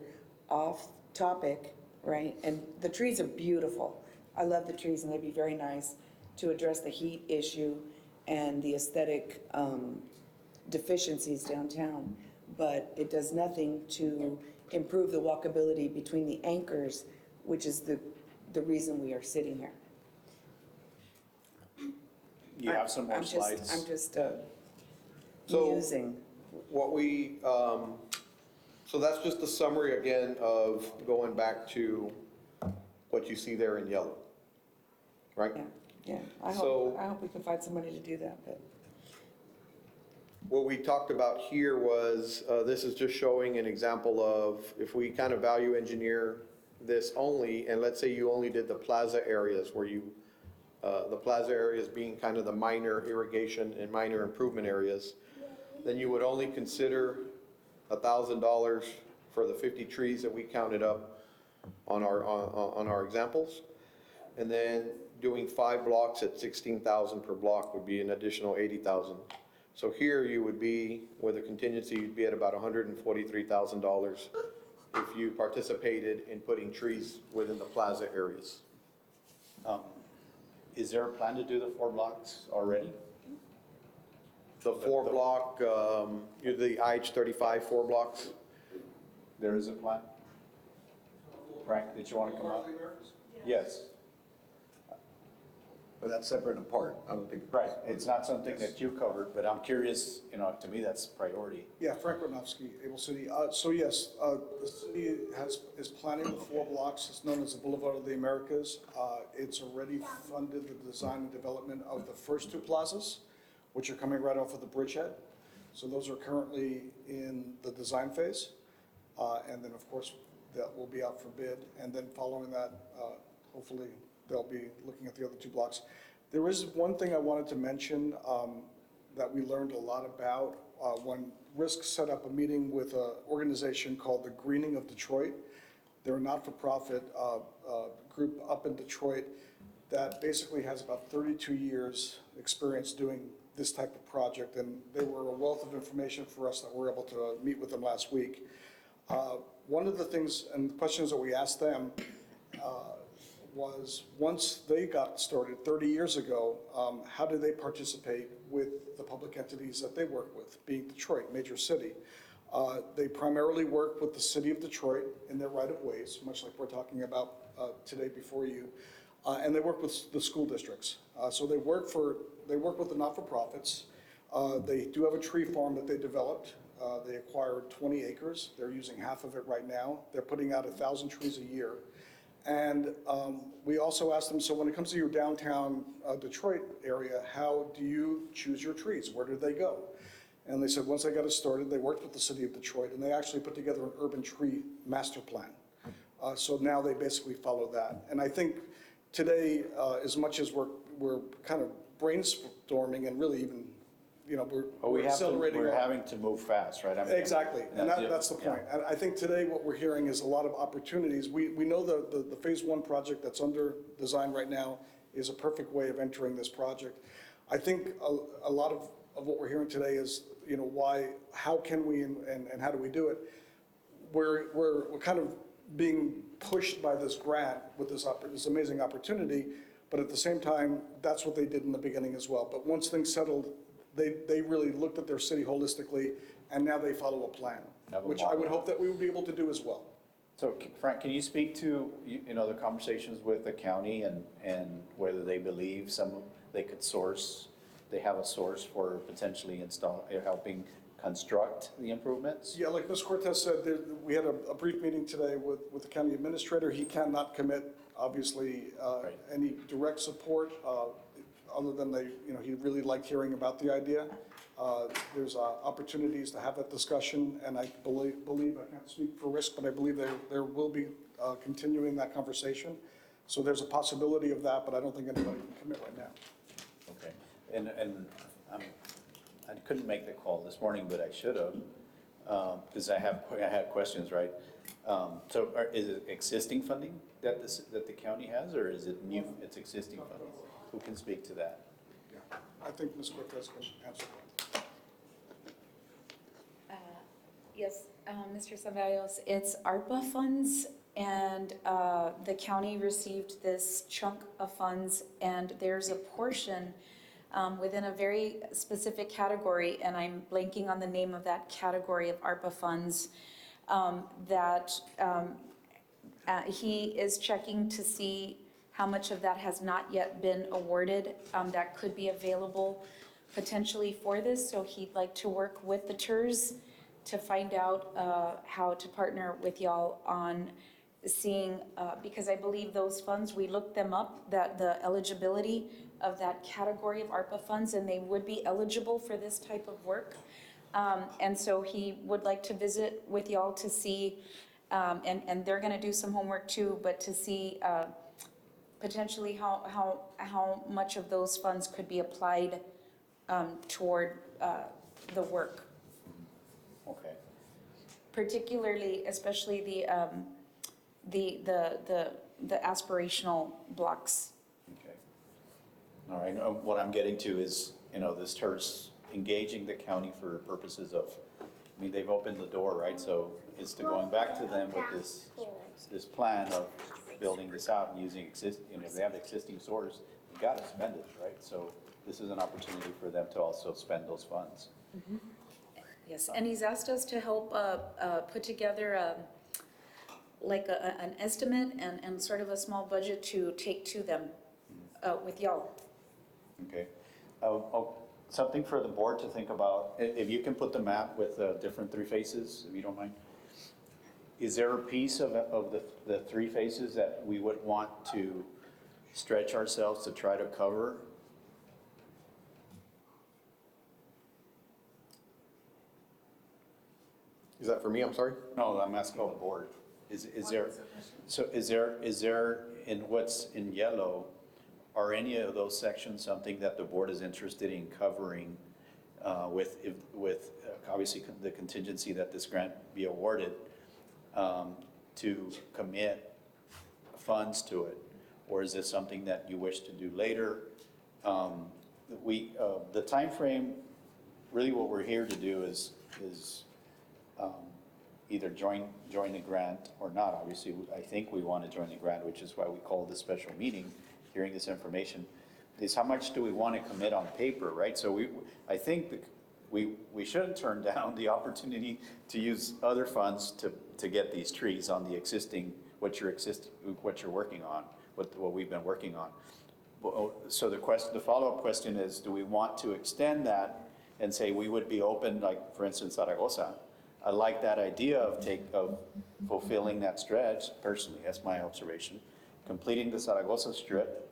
Speaker 6: off topic, right? And the trees are beautiful. I love the trees, and they'd be very nice to address the heat issue and the aesthetic deficiencies downtown. But it does nothing to improve the walkability between the anchors, which is the reason we are sitting here.
Speaker 1: You have some more slides?
Speaker 6: I'm just
Speaker 8: So-
Speaker 6: musing.
Speaker 8: What we, so that's just a summary again of going back to what you see there in yellow, right?
Speaker 6: Yeah. I
Speaker 8: So-
Speaker 6: hope we can find somebody to do that, but.
Speaker 8: What we talked about here was, this is just showing an example of if we kind of value engineer this only, and let's say you only did the plaza areas where you, the plaza areas being kind of the minor irrigation and minor improvement areas, then you would only consider $1,000 for the 50 trees that we counted up on our examples. And then doing 5 blocks at 16,000 per block would be an additional 80,000. So here you would be, with a contingency, you'd be at about $143,000 if you participated in putting trees within the plaza areas.
Speaker 1: Is there a plan to do the 4 blocks already?
Speaker 8: The 4 block, the IH-35 4 blocks,
Speaker 1: There is a plan? Frank, did you want to come up? Yes.
Speaker 5: But that's separate and apart. I don't think.
Speaker 1: Right, it's not something that you covered, but I'm curious, to me, that's priority.
Speaker 10: Yeah, Frank Rodnowski, Able City. So yes, the city is planning the 4 blocks. It's known as the Boulevard of the Americas. It's already funded the design and development of the first 2 plazas, which are coming right off of the bridgehead. So those are currently in the design phase. And then, of course, that will be out for bid. And then following that, hopefully, they'll be looking at the other 2 blocks. There is one thing I wanted to mention that we learned a lot about when RISC set up a meeting with an organization called the Greening of Detroit. They're a not-for-profit group up in Detroit that basically has about 32 years experience doing this type of project, and they were a wealth of information for us that we were able to meet with them last week. One of the things and questions that we asked them was, once they got started 30 years ago, how do they participate with the public entities that they work with, being Detroit, major city? They primarily work with the city of Detroit in their right-of-ways, much like we're talking about today before you, and they work with the school districts. So they work with the not-for-profits. They do have a tree farm that they developed. They acquired 20 acres. They're using half of it right now. They're putting out 1,000 trees a year. And we also asked them, so when it comes to your downtown Detroit area, how do you choose your trees? Where do they go? And they said once they got it started, they worked with the city of Detroit, and they actually put together an urban tree master plan. So now they basically follow that. And I think today, as much as we're kind of brainstorming and really even, we're accelerating.
Speaker 1: We're having to move fast, right? I mean,
Speaker 10: Exactly, and that's the point.
Speaker 1: Yeah.
Speaker 10: And I think today what we're hearing is a lot of opportunities. We know the phase one project that's under design right now is a perfect way of entering this project. I think a lot of what we're hearing today is, how can we and how do we do it? We're kind of being pushed by this grant with this amazing opportunity, but at the same time, that's what they did in the beginning as well. But once things settled, they really looked at their city holistically, and now they follow a plan, which I would hope that we would be able to do as well.
Speaker 1: So Frank, can you speak to, the conversations with the county and whether they believe they have a source for potentially helping construct the improvements?
Speaker 10: Yeah, like Ms. Cortez said, we had a brief meeting today with the county administrator. He cannot commit, obviously,
Speaker 1: Right.
Speaker 10: any direct support, other than he really liked hearing about the idea. There's opportunities to have that discussion, and I believe, I can't speak for risk, but I believe there will be continuing that conversation. So there's a possibility of that, but I don't think anybody can commit right now.
Speaker 1: Okay, and I couldn't make the call this morning, but I should have, because I had questions, right? So is it existing funding that the county has, or is it new? It's existing funding. Who can speak to that?
Speaker 10: Yeah, I think Ms. Cortez can answer that.
Speaker 4: Yes, Mr. Ceballos, it's ARPA funds, and the county received this chunk of funds, and there's a portion within a very specific category, and I'm blanking on the name of that category of ARPA funds, that he is checking to see how much of that has not yet been awarded, that could be available potentially for this. So he'd like to work with the TERS to find out how to partner with y'all on seeing, because I believe those funds, we looked them up, that the eligibility of that category of ARPA funds, and they would be eligible for this type of work. And so he would like to visit with y'all to see, and they're gonna do some homework too, but to see potentially how much of those funds could be applied toward the work.
Speaker 1: Okay.
Speaker 4: Particularly, especially the aspirational blocks.
Speaker 1: Okay. All right, what I'm getting to is, this TERS engaging the county for purposes of, they've opened the door, right? So it's to going back to them with this plan of building this out and using if they have existing source, you've got to spend it, right? So this is an opportunity for them to also spend those funds.
Speaker 4: Mm-hmm. Yes, and he's asked us to help put together an estimate and sort of a small budget to take to them with y'all.
Speaker 1: Okay. Something for the board to think about, if you can put the map with the different three faces, if you don't mind. Is there a piece of the three faces that we would want to stretch ourselves to try to cover?
Speaker 8: Is that for me? I'm sorry?
Speaker 1: No, I'm asking the board. Is there in what's in yellow, are any of those sections something that the board is interested in covering with obviously the contingency that this grant be awarded, to commit funds to it? Or is this something that you wish to do later? The time frame, really what we're here to do is either join the grant or not. Obviously, I think we want to join the grant, which is why we called this special meeting, hearing this information, is how much do we want to commit on paper, right? So I think we shouldn't turn down the opportunity to use other funds to get these trees on the existing, what you're working on, what we've been working on. So the follow-up question is, do we want to extend that and say we would be open, like, for instance, Zaragoza? I like that idea of fulfilling that stretch, personally, that's my observation, completing the Zaragoza strip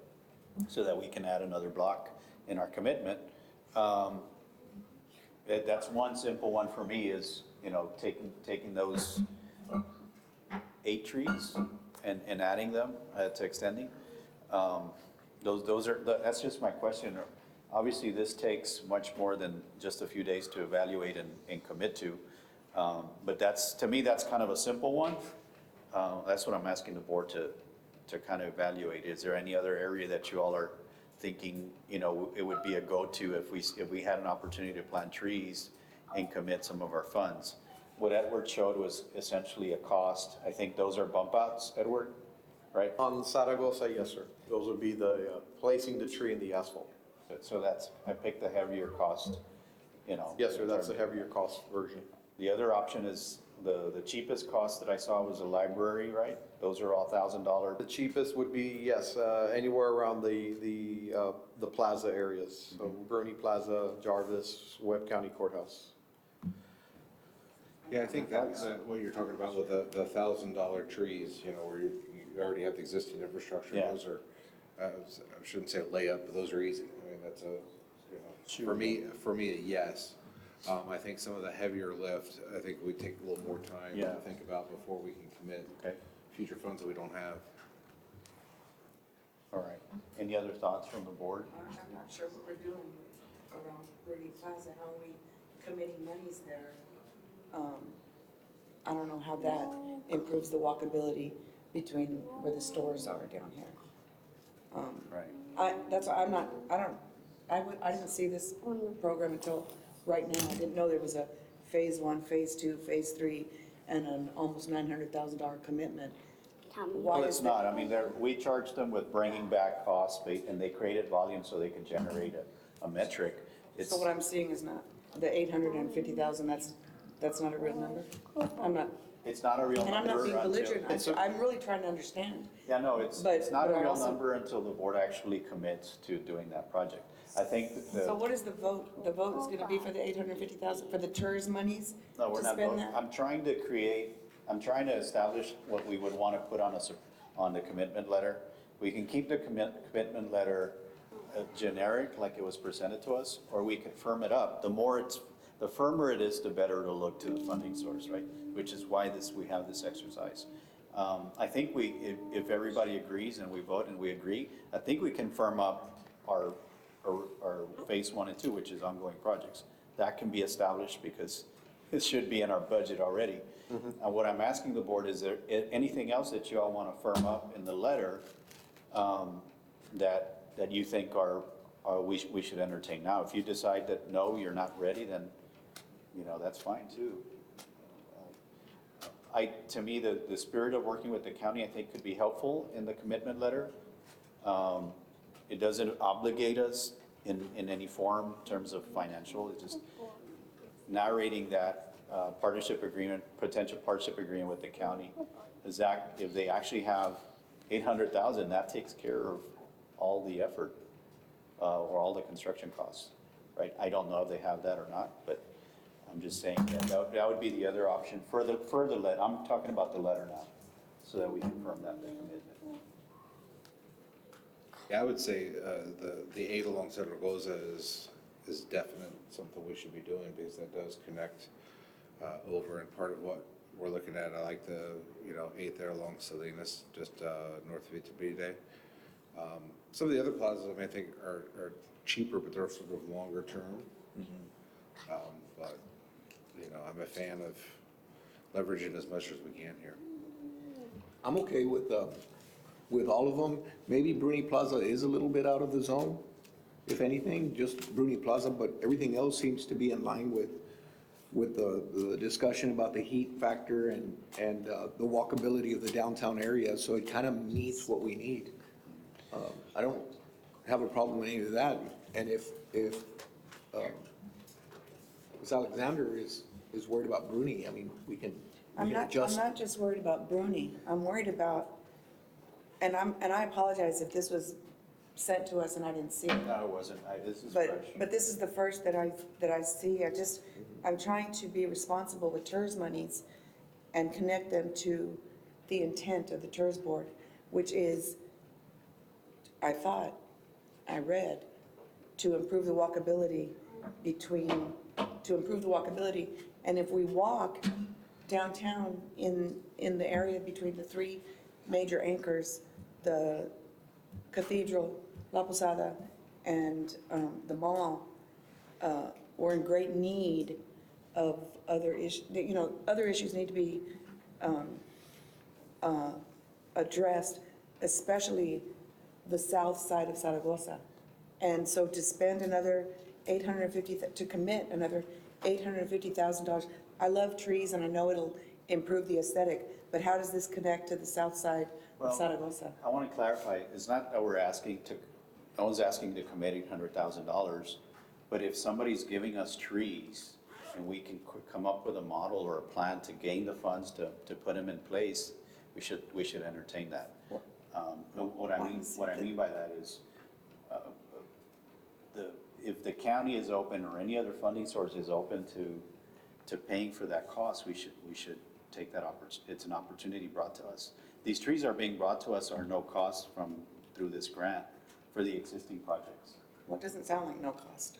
Speaker 1: so that we can add another block in our commitment. That's one simple one for me is, taking those 8 trees and adding them to extending. That's just my question. Obviously, this takes much more than just a few days to evaluate and commit to. But to me, that's kind of a simple one. That's what I'm asking the board to kind of evaluate. Is there any other area that you all are thinking, it would be a go-to if we had an opportunity to plant trees and commit some of our funds? What Edward showed was essentially a cost. I think those are bump outs, Edward, right?
Speaker 8: On Zaragoza, yes, sir. Those would be the placing the tree in the asphalt.
Speaker 1: So I picked the heavier cost,
Speaker 8: Yes, sir, that's the heavier cost version.
Speaker 1: The other option is, the cheapest cost that I saw was a library, right? Those are all $1,000.
Speaker 8: The cheapest would be, yes, anywhere around the plaza areas. So Gurney Plaza, Jarvis, Webb County Courthouse.
Speaker 11: Yeah, I think that's what you're talking about with the $1,000 trees, where you already have the existing infrastructure.
Speaker 1: Yeah.
Speaker 11: Those are, I shouldn't say a layup, but those are easy. I mean, that's for me, a yes. I think some of the heavier lift, I think we take a little more time to think about before we can commit future funds that we don't have.
Speaker 1: All right. Any other thoughts from the board?
Speaker 6: I'm not sure what we're doing around Verde Plaza, how are we committing monies there? I don't know how that improves the walkability between where the stores are down here.
Speaker 1: Right.
Speaker 6: I didn't see this program until right now. I didn't know there was a phase 1, phase 2, phase 3, and an almost $900,000 commitment.
Speaker 1: Well, it's not. I mean, we charged them with bringing back costs, and they created volume so they could generate a metric.
Speaker 6: So what I'm seeing is not, the 850,000, that's not a real number?
Speaker 1: It's not a real number.
Speaker 6: And I'm not being belligerent,
Speaker 1: until-
Speaker 6: I'm really trying to understand.
Speaker 1: Yeah, no, it's
Speaker 6: But-
Speaker 1: not a
Speaker 6: but I
Speaker 1: real
Speaker 6: also-
Speaker 1: number until the board actually commits to doing that project. I think
Speaker 6: So what is the vote? The vote is gonna be for the 850,000, for the TERS monies?
Speaker 1: No, we're
Speaker 6: to
Speaker 1: not
Speaker 6: spend
Speaker 1: voting.
Speaker 6: that?
Speaker 1: I'm trying to establish what we would want to put on the commitment letter. We can keep the commitment letter generic, like it was presented to us, or we can firm it up. The firmer it is, the better it'll look to the funding source, right? Which is why we have this exercise. I think if everybody agrees and we vote and we agree, I think we can firm up our phase 1 and 2, which is ongoing projects. That can be established because it should be in our budget already. And what I'm asking the board, is there anything else that you all want to firm up in the letter that you think we should entertain now? If you decide that no, you're not ready, then that's fine too. To me, the spirit of working with the county, I think, could be helpful in the commitment letter. It doesn't obligate us in any form in terms of financial. It's just narrating that potential partnership agreement with the county. If they actually have 800,000, that takes care of all the effort or all the construction costs, right? I don't know if they have that or not, but I'm just saying that would be the other option for the letter. I'm talking about the letter now, so that we confirm that the commitment.
Speaker 11: Yeah, I would say the 8 along Zaragoza is definite something we should be doing, because that does connect over, and part of what we're looking at. I like the 8 there along Salinas, just north of Iturbide. Some of the other plazas I think are cheaper, but they're sort of longer term. But I'm a fan of leveraging as much as we can here.
Speaker 5: I'm okay with all of them. Maybe Bruni Plaza is a little bit out of the zone, if anything, just Bruni Plaza, but everything else seems to be in line with with the discussion about the heat factor and the walkability of the downtown area, so it kind of meets what we need. I don't have a problem with any of that, and if Ms. Alexander is worried about Bruni, I mean, we can
Speaker 6: I'm not just worried about Bruni. I'm worried about, and I apologize if this was sent to us and I didn't see it.
Speaker 1: No, it wasn't. This is fresh.
Speaker 6: But this is the first that I see. I'm trying to be responsible with TERS monies and connect them to the intent of the TERS board, which is, I read, to improve the walkability and if we walk downtown in the area between the three major anchors, the Cathedral, La Posada, and the mall, we're in great need of other issues. Other issues need to be addressed, especially the south side of Zaragoza. And so to spend another to commit another $850,000. I love trees and I know it'll improve the aesthetic, but how does this connect to the south side of Zaragoza?
Speaker 1: I want to clarify, it's not that no one's asking to commit $800,000, but if somebody's giving us trees and we can come up with a model or a plan to gain the funds to put them in place, we should entertain that. What I mean by that is, if the county is open or any other funding source is open to paying for that cost, we should take that opportunity. It's an opportunity brought to us. These trees are being brought to us are no cost through this grant for the existing projects.
Speaker 6: Well, it doesn't sound like no cost.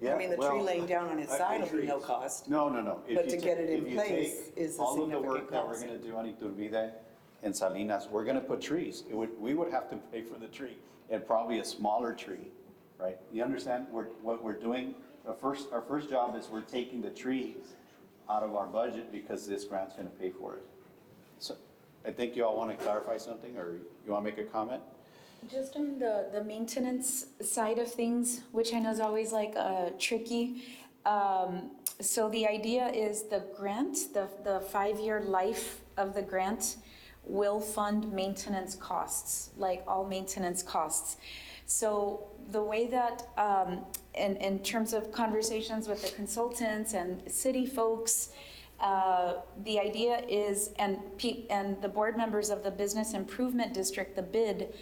Speaker 1: Yeah,
Speaker 6: I mean, the tree laying down on its side will be no cost.
Speaker 1: No.
Speaker 6: But to get it in place is a
Speaker 1: all of the
Speaker 6: significant
Speaker 1: work that we're
Speaker 6: cost.
Speaker 1: gonna do on Iturbide and Salinas, we're gonna put trees. We would have to pay for the tree, and probably a smaller tree, right? You understand what we're doing? Our first job is we're taking the trees out of our budget because this grant's gonna pay for it. So I think you all wanna clarify something, or you wanna make a comment?
Speaker 4: Just on the maintenance side of things, which I know is always like tricky. So the idea is the grant, the 5-year life of the grant will fund maintenance costs, like all maintenance costs. So the way that, in terms of conversations with the consultants and city folks, the idea is, and the board members of the Business Improvement District, the BID,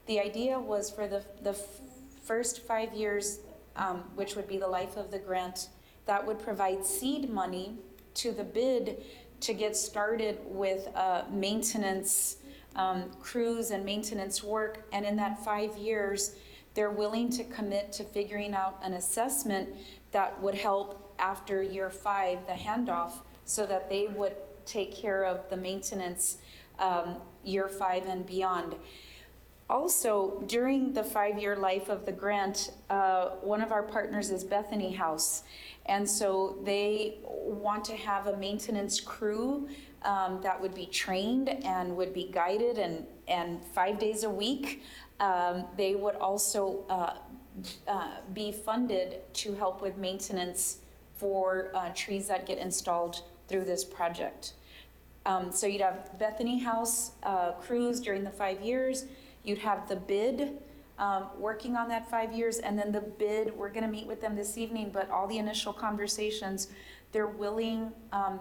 Speaker 4: the idea was for the first 5 years, which would be the life of the grant, that would provide seed money to the BID to get started with maintenance crews and maintenance work. And in that 5 years, they're willing to commit to figuring out an assessment that would help after year 5, the handoff, so that they would take care of the maintenance year 5 and beyond. Also, during the 5-year life of the grant, one of our partners is Bethany House. And so they want to have a maintenance crew that would be trained and would be guided and 5 days a week. They would also be funded to help with maintenance for trees that get installed through this project. So you'd have Bethany House crews during the 5 years. You'd have the BID working on that 5 years, and then the BID, we're gonna meet with them this evening, but all the initial conversations, they're willing,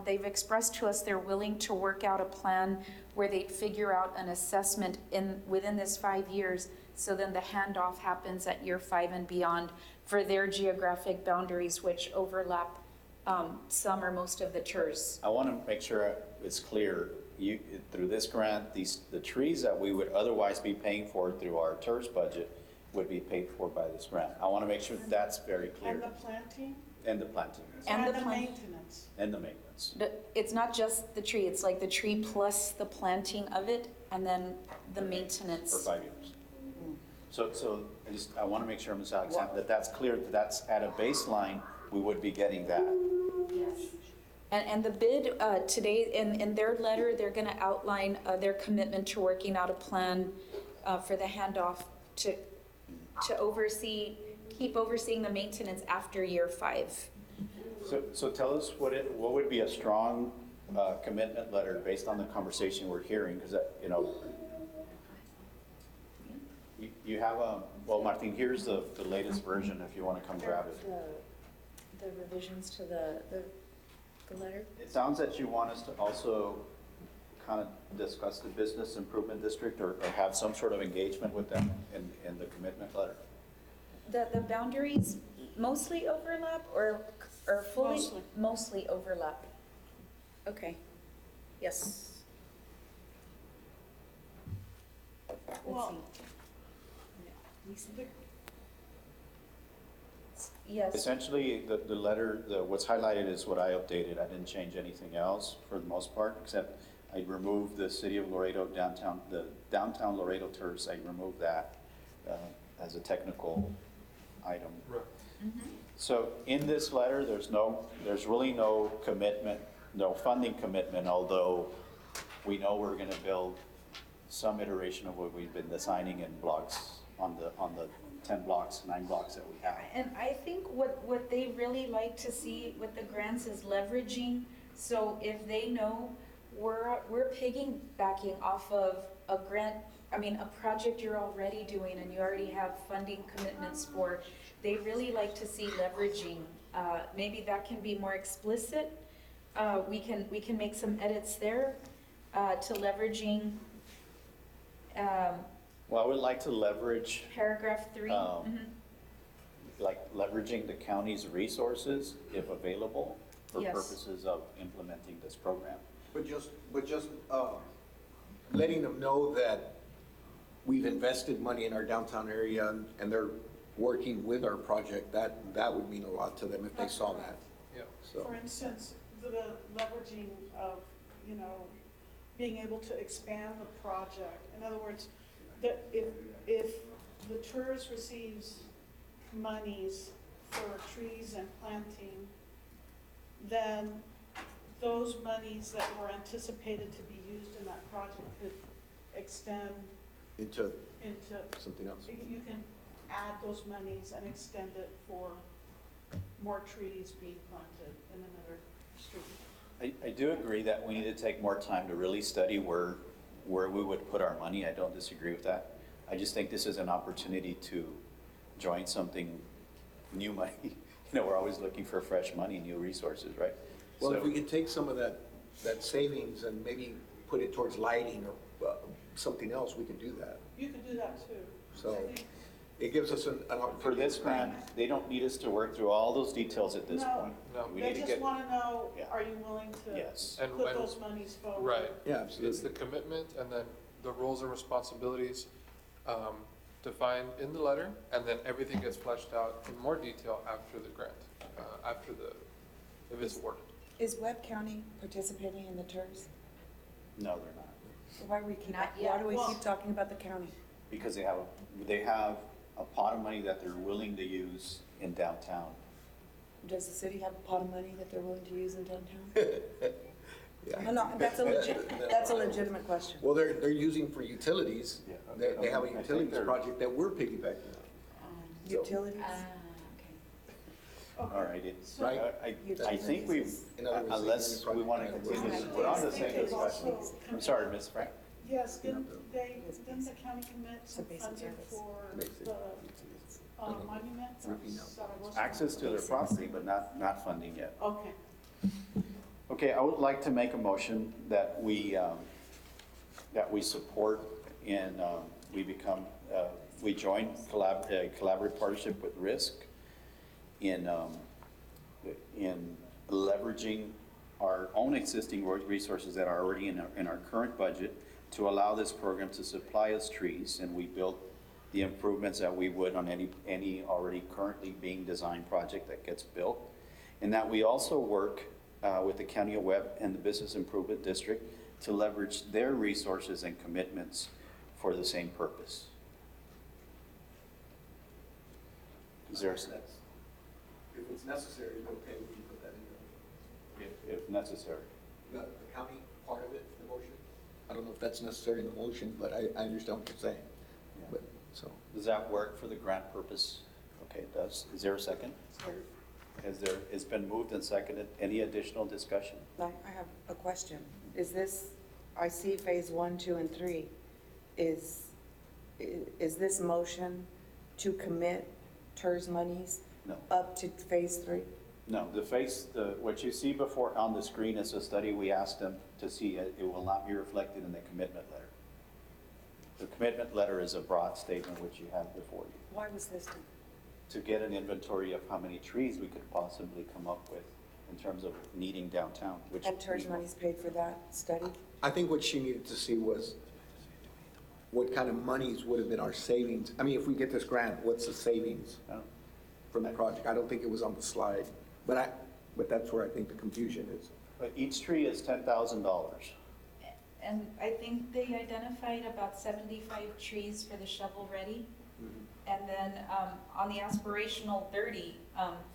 Speaker 4: they've expressed to us they're willing to work out a plan where they'd figure out an assessment within this 5 years, so then the handoff happens at year 5 and beyond for their geographic boundaries, which overlap some or most of the TERS.
Speaker 1: I want to make sure it's clear, through this grant, the trees that we would otherwise be paying for through our TERS budget would be paid for by this grant. I want to make sure that's very clear.
Speaker 9: And the planting?
Speaker 1: And the planting.
Speaker 9: And the maintenance.
Speaker 1: And the maintenance.
Speaker 4: It's not just the tree, it's like the tree plus the planting of it, and then the maintenance.
Speaker 1: For 5 years. So I want to make sure, Ms. Alexander, that's clear, that's at a baseline, we would be getting that.
Speaker 4: Yes. And the BID today, in their letter, they're going to outline their commitment to working out a plan for the handoff to keep overseeing the maintenance after year 5.
Speaker 1: So tell us what would be a strong commitment letter based on the conversation we're hearing, because, you have well, Martin, here's the latest version if you want to come grab it.
Speaker 4: The revisions to the letter?
Speaker 1: It sounds that you want us to also kind of discuss the business improvement district or have some sort of engagement with them in the commitment letter.
Speaker 4: The boundaries mostly overlap or fully?
Speaker 9: Mostly.
Speaker 4: Mostly overlap. Okay, yes. Let's
Speaker 9: Well,
Speaker 4: see. Yes,
Speaker 1: Essentially, the letter, what's highlighted is what I updated. I didn't change anything else for the most part, except I removed the City of Laredo downtown, the downtown Laredo tours. I removed that as a technical item.
Speaker 3: Right.
Speaker 1: So in this letter, there's really no commitment, no funding commitment, although we know we're going to build some iteration of what we've been designing in blocks on the 10 blocks, 9 blocks that we have.
Speaker 4: and I think what they really like to see with the grants is leveraging. So if they know we're piggybacking off of a grant, a project you're already doing and you already have funding commitments for, they really like to see leveraging. Maybe that can be more explicit. We can make some edits there to leveraging
Speaker 1: Well, I would like to leverage,
Speaker 4: paragraph 3.
Speaker 1: like leveraging the county's resources if available for
Speaker 4: Yes.
Speaker 1: purposes of implementing this program.
Speaker 5: But just letting them know that we've invested money in our downtown area and they're working with our project, that would mean a lot to them if they saw that.
Speaker 3: Yeah.
Speaker 5: So,
Speaker 9: for instance, the leveraging of, being able to expand the project. In other words, that if the TERS receives monies for trees and planting, then those monies that were anticipated to be used in that project could extend
Speaker 5: into
Speaker 9: into,
Speaker 5: something else.
Speaker 9: you can add those monies and extend it for more trees being planted in another street.
Speaker 1: I do agree that we need to take more time to really study where we would put our money. I don't disagree with that. I just think this is an opportunity to join something new money. We're always looking for fresh money, new resources, right?
Speaker 5: Well, if
Speaker 1: So-
Speaker 5: we could take some of that savings and maybe put it towards lighting or something else, we could do that.
Speaker 9: You could do that too.
Speaker 5: So
Speaker 9: I think-
Speaker 5: it gives us an opportunity.
Speaker 1: For this grant, they don't need us to work through all those details at this
Speaker 9: No.
Speaker 1: point.
Speaker 3: No.
Speaker 1: We
Speaker 9: They
Speaker 1: need to
Speaker 9: just
Speaker 1: get,
Speaker 9: want to know,
Speaker 1: Yeah.
Speaker 9: are you willing to
Speaker 1: yes.
Speaker 3: And
Speaker 9: put those monies forward?
Speaker 3: Right.
Speaker 5: Yeah,
Speaker 3: It's
Speaker 5: absolutely.
Speaker 3: the commitment and then the roles and responsibilities defined in the letter, and then everything gets fleshed out in more detail after the grant, if it's awarded.
Speaker 6: Is Webb County participating in the TERS?
Speaker 1: No, they're not.
Speaker 6: Why
Speaker 4: Not yet.
Speaker 6: why do we
Speaker 9: Well-
Speaker 6: keep talking about the county?
Speaker 1: Because they have a pot of money that they're willing to use in downtown.
Speaker 6: Does the city have a pot of money that they're willing to use in downtown?
Speaker 5: Yeah.
Speaker 6: No, that's a legitimate question.
Speaker 5: Well, they're using for utilities.
Speaker 1: Yeah.
Speaker 5: They have a
Speaker 1: I think
Speaker 5: utilities
Speaker 1: they're-
Speaker 5: project that we're piggybacking on.
Speaker 6: Utilities?
Speaker 1: All right, it's,
Speaker 5: Right.
Speaker 1: I think we've,
Speaker 5: In other words,
Speaker 1: unless
Speaker 5: the
Speaker 1: we want to
Speaker 5: project-
Speaker 1: continue, we're on the same discussion. I'm sorry, Ms. Frank.
Speaker 9: Yes, didn't the county commit some
Speaker 6: basic
Speaker 9: funding
Speaker 6: service.
Speaker 9: for
Speaker 5: Basic.
Speaker 9: the monument?
Speaker 5: Roofing out.
Speaker 9: Zaragoza?
Speaker 1: Access to their property, but not funding yet.
Speaker 9: Okay.
Speaker 1: Okay, I would like to make a motion that we support and we join collaborative partnership with RISC in leveraging our own existing resources that are already in our current budget to allow this program to supply us trees, and we build the improvements that we would on any already currently being designed project that gets built. And that we also work with the County of Webb and the Business Improvement District to leverage their resources and commitments for the same purpose. Is there a sense?
Speaker 5: If it's necessary, okay, we can put that in
Speaker 1: If necessary.
Speaker 5: the county part of it, the motion. I don't know if that's necessary in the motion, but I understand what you're saying.
Speaker 1: Yeah.
Speaker 5: But, so,
Speaker 1: Does that work for the grant purpose? Okay, it does. Is there a second? Okay, It's been moved and seconded. Any additional discussion?
Speaker 6: I have a question. Is this, I see phase 1, 2, and 3. Is this motion to commit TERS monies
Speaker 1: No.
Speaker 6: up to phase 3?
Speaker 1: No, what you see before on the screen is a study we asked them to see. It will not be reflected in the commitment letter. The commitment letter is a broad statement which you have before you,
Speaker 6: Why was this done?
Speaker 1: to get an inventory of how many trees we could possibly come up with in terms of needing downtown, which.
Speaker 6: And TERS monies paid for that study?
Speaker 5: I think what she needed to see was what kind of monies would have been our savings. I mean, if we get this grant, what's the savings
Speaker 1: Oh.
Speaker 5: from the project? I don't think it was on the slide, but that's where I think the confusion is.
Speaker 1: But each tree is $10,000.
Speaker 4: And I think they identified about 75 trees for the shovel-ready. And then on the aspirational 30,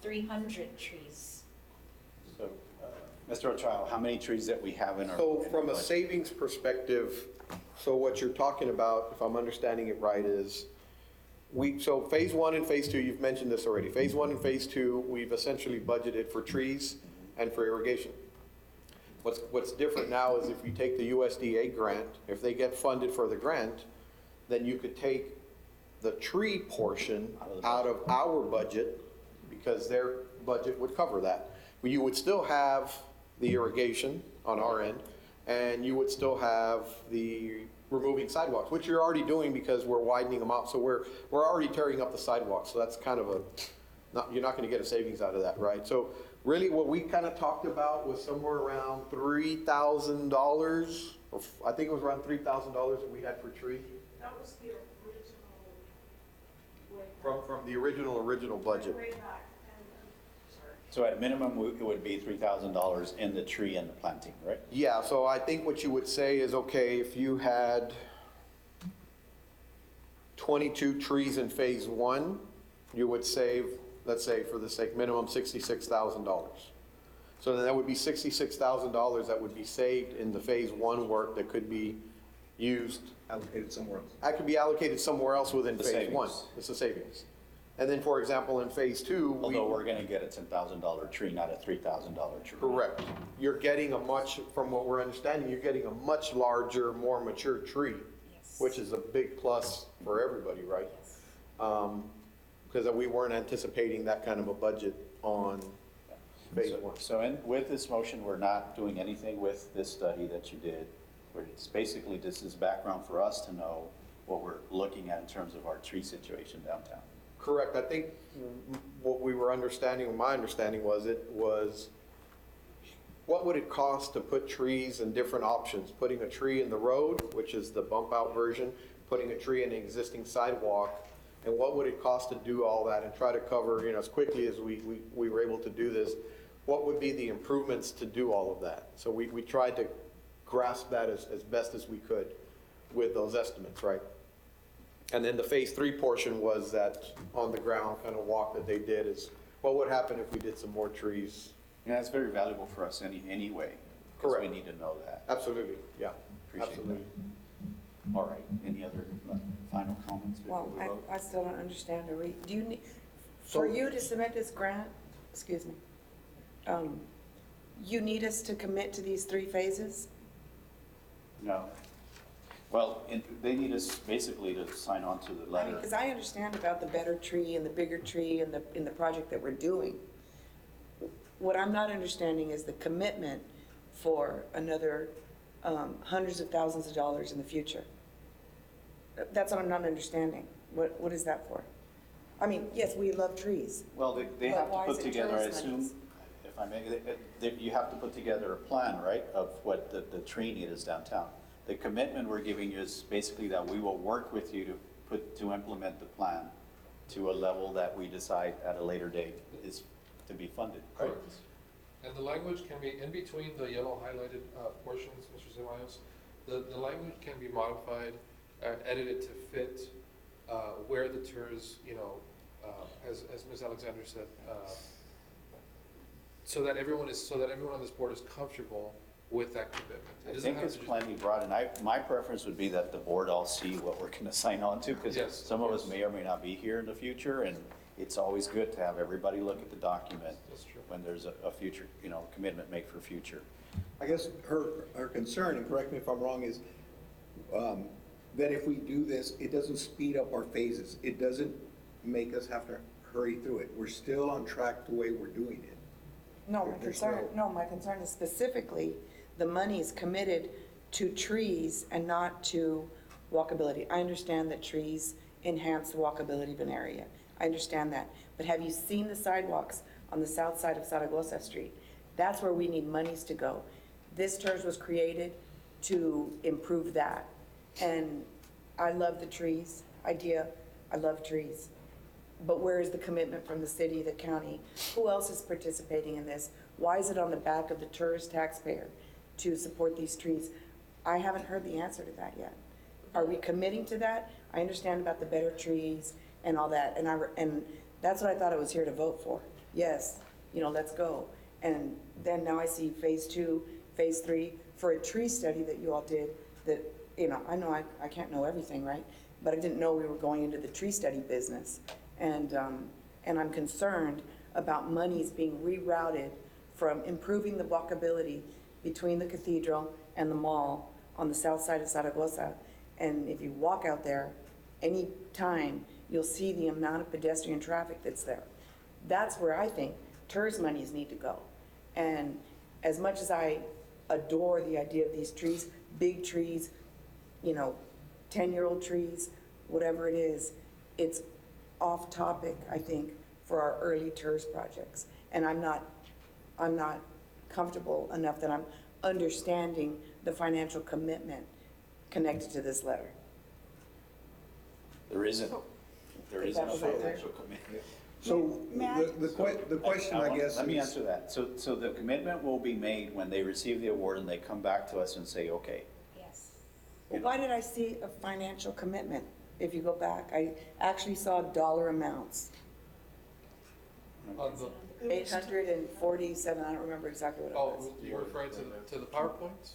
Speaker 4: 300 trees.
Speaker 1: So, Mr. Ochoa, how many trees that we have in our?
Speaker 8: So from a savings perspective, so what you're talking about, if I'm understanding it right, is so phase 1 and phase 2, you've mentioned this already. Phase 1 and phase 2, we've essentially budgeted for trees and for irrigation. What's different now is if you take the USDA grant, if they get funded for the grant, then you could take the tree portion out of our budget because their budget would cover that. You would still have the irrigation on our end, and you would still have the removing sidewalks, which you're already doing because we're widening them out. So we're already tearing up the sidewalks. So that's kind of you're not going to get a savings out of that, right? So really what we kind of talked about was somewhere around $3,000, or I think it was around $3,000 that we had for tree.
Speaker 9: That was the original way.
Speaker 8: From the original budget.
Speaker 9: Way back, sorry.
Speaker 1: So at minimum, it would be $3,000 in the tree and the planting, right?
Speaker 8: Yeah, so I think what you would say is, okay, if you had 22 trees in phase 1, you would save, let's say for the sake, minimum $66,000. So then that would be $66,000 that would be saved in the phase 1 work that could be used.
Speaker 5: Allocated somewhere else.
Speaker 8: That could be allocated somewhere else within
Speaker 1: The
Speaker 8: phase 1.
Speaker 1: savings.
Speaker 8: It's a savings. And then, for example, in phase 2,
Speaker 1: Although we're gonna get a $10,000 tree, not a $3,000 tree.
Speaker 8: correct. You're getting from what we're understanding, you're getting a much larger, more mature tree, which is a big plus for everybody, right? Because we weren't anticipating that kind of a budget on phase 1.
Speaker 1: So with this motion, we're not doing anything with this study that you did. It's basically, this is background for us to know what we're looking at in terms of our tree situation downtown.
Speaker 8: Correct. I think what we were understanding, or my understanding was, what would it cost to put trees and different options? Putting a tree in the road, which is the bump out version, putting a tree in an existing sidewalk, and what would it cost to do all that and try to cover, as quickly as we were able to do this, what would be the improvements to do all of that? So we tried to grasp that as best as we could with those estimates, right? And then the phase 3 portion was that on the ground kind of walk that they did is, what would happen if we did some more trees?
Speaker 1: Yeah, it's very valuable for us anyway. 'Cause
Speaker 8: Correct.
Speaker 1: we need to know that.
Speaker 8: Absolutely, yeah,
Speaker 1: Appreciate
Speaker 8: absolutely.
Speaker 1: that. All right, any other final comments before
Speaker 6: Well,
Speaker 1: we vote?
Speaker 6: I still don't understand. Do you need, for you to submit this grant, excuse me, you need us to commit to these 3 phases?
Speaker 1: No. Well, they need us basically to sign on to the letter.
Speaker 6: Because I understand about the better tree and the bigger tree and the project that we're doing. What I'm not understanding is the commitment for another hundreds of thousands of dollars in the future. That's what I'm not understanding. What is that for? I mean, yes, we love trees.
Speaker 1: Well, they
Speaker 6: But
Speaker 1: have to
Speaker 6: why
Speaker 1: put
Speaker 6: is it
Speaker 1: together, I
Speaker 6: tourism monies?
Speaker 1: assume, if I may, you have to put together a plan, right, of what the tree need is downtown. The commitment we're giving you is basically that we will work with you to implement the plan to a level that we decide at a later date is to be funded, right?
Speaker 3: Correct. And the language can be in between the yellow highlighted portions, Mr. Ceballos. The language can be modified, edited to fit where the TERS, as Ms. Alexander said, so that everyone on this board is comfortable with that commitment. It
Speaker 1: I
Speaker 3: doesn't
Speaker 1: think
Speaker 3: have
Speaker 1: it's
Speaker 3: to just-
Speaker 1: plenty broad, and my preference would be that the board all see what we're gonna sign on to, because
Speaker 3: Yes,
Speaker 1: some of us
Speaker 3: yes.
Speaker 1: may or may not be here in the future, and it's always good to have everybody look at the document
Speaker 3: That's true.
Speaker 1: when there's a future, commitment made for future.
Speaker 5: I guess her concern, and correct me if I'm wrong, is that if we do this, it doesn't speed up our phases. It doesn't make us have to hurry through it. We're still on track the way we're doing it.
Speaker 6: No, my concern is specifically the money is committed to trees and not to walkability. I understand that trees enhance the walkability of an area. I understand that. But have you seen the sidewalks on the south side of Zaragoza Street? That's where we need monies to go. This TERS was created to improve that. And I love the trees idea. I love trees. But where is the commitment from the city, the county? Who else is participating in this? Why is it on the back of the tourist taxpayer to support these trees? I haven't heard the answer to that yet. Are we committing to that? I understand about the better trees and all that, and that's what I thought I was here to vote for. Yes, let's go. And then now I see phase 2, phase 3 for a tree study that you all did that, I know I can't know everything, right? But I didn't know we were going into the tree study business. And I'm concerned about monies being rerouted from improving the walkability between the cathedral and the mall on the south side of Zaragoza. And if you walk out there, any time, you'll see the amount of pedestrian traffic that's there. That's where I think TERS monies need to go. And as much as I adore the idea of these trees, big trees, 10-year-old trees, whatever it is, it's off topic, I think, for our early TERS projects. And I'm not comfortable enough that I'm understanding the financial commitment connected to this letter.
Speaker 1: There isn't a
Speaker 6: That was right there.
Speaker 1: financial commitment.
Speaker 5: So the question, I guess,
Speaker 1: Let me
Speaker 5: is-
Speaker 1: answer that. So the commitment will be made when they receive the award and they come back to us and say, okay.
Speaker 4: Yes.
Speaker 6: Well, why did I see a financial commitment? If you go back, I actually saw dollar amounts.
Speaker 3: On the,
Speaker 6: 847, I don't remember exactly what it was.
Speaker 3: you're referring to the PowerPoints?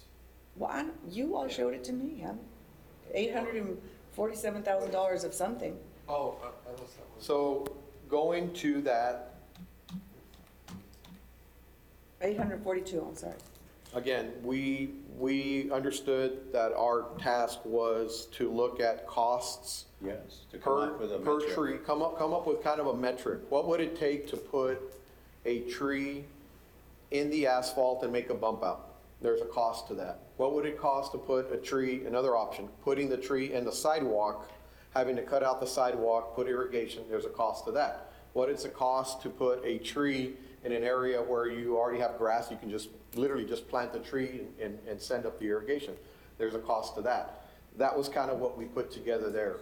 Speaker 6: Well, you all showed it to me, huh? $847,000 of something.
Speaker 3: Oh, unless that was.
Speaker 8: So going to that,
Speaker 6: 842, I'm sorry.
Speaker 8: again, we understood that our task was to look at costs
Speaker 1: Yes. To come up with a
Speaker 8: per
Speaker 1: metric.
Speaker 8: tree, come up with kind of a metric. What would it take to put a tree in the asphalt and make a bump out? There's a cost to that. What would it cost to put a tree, another option, putting the tree in the sidewalk, having to cut out the sidewalk, put irrigation, there's a cost to that. What is the cost to put a tree in an area where you already have grass, you can just literally just plant the tree and send up the irrigation? There's a cost to that. That was kind of what we put together there.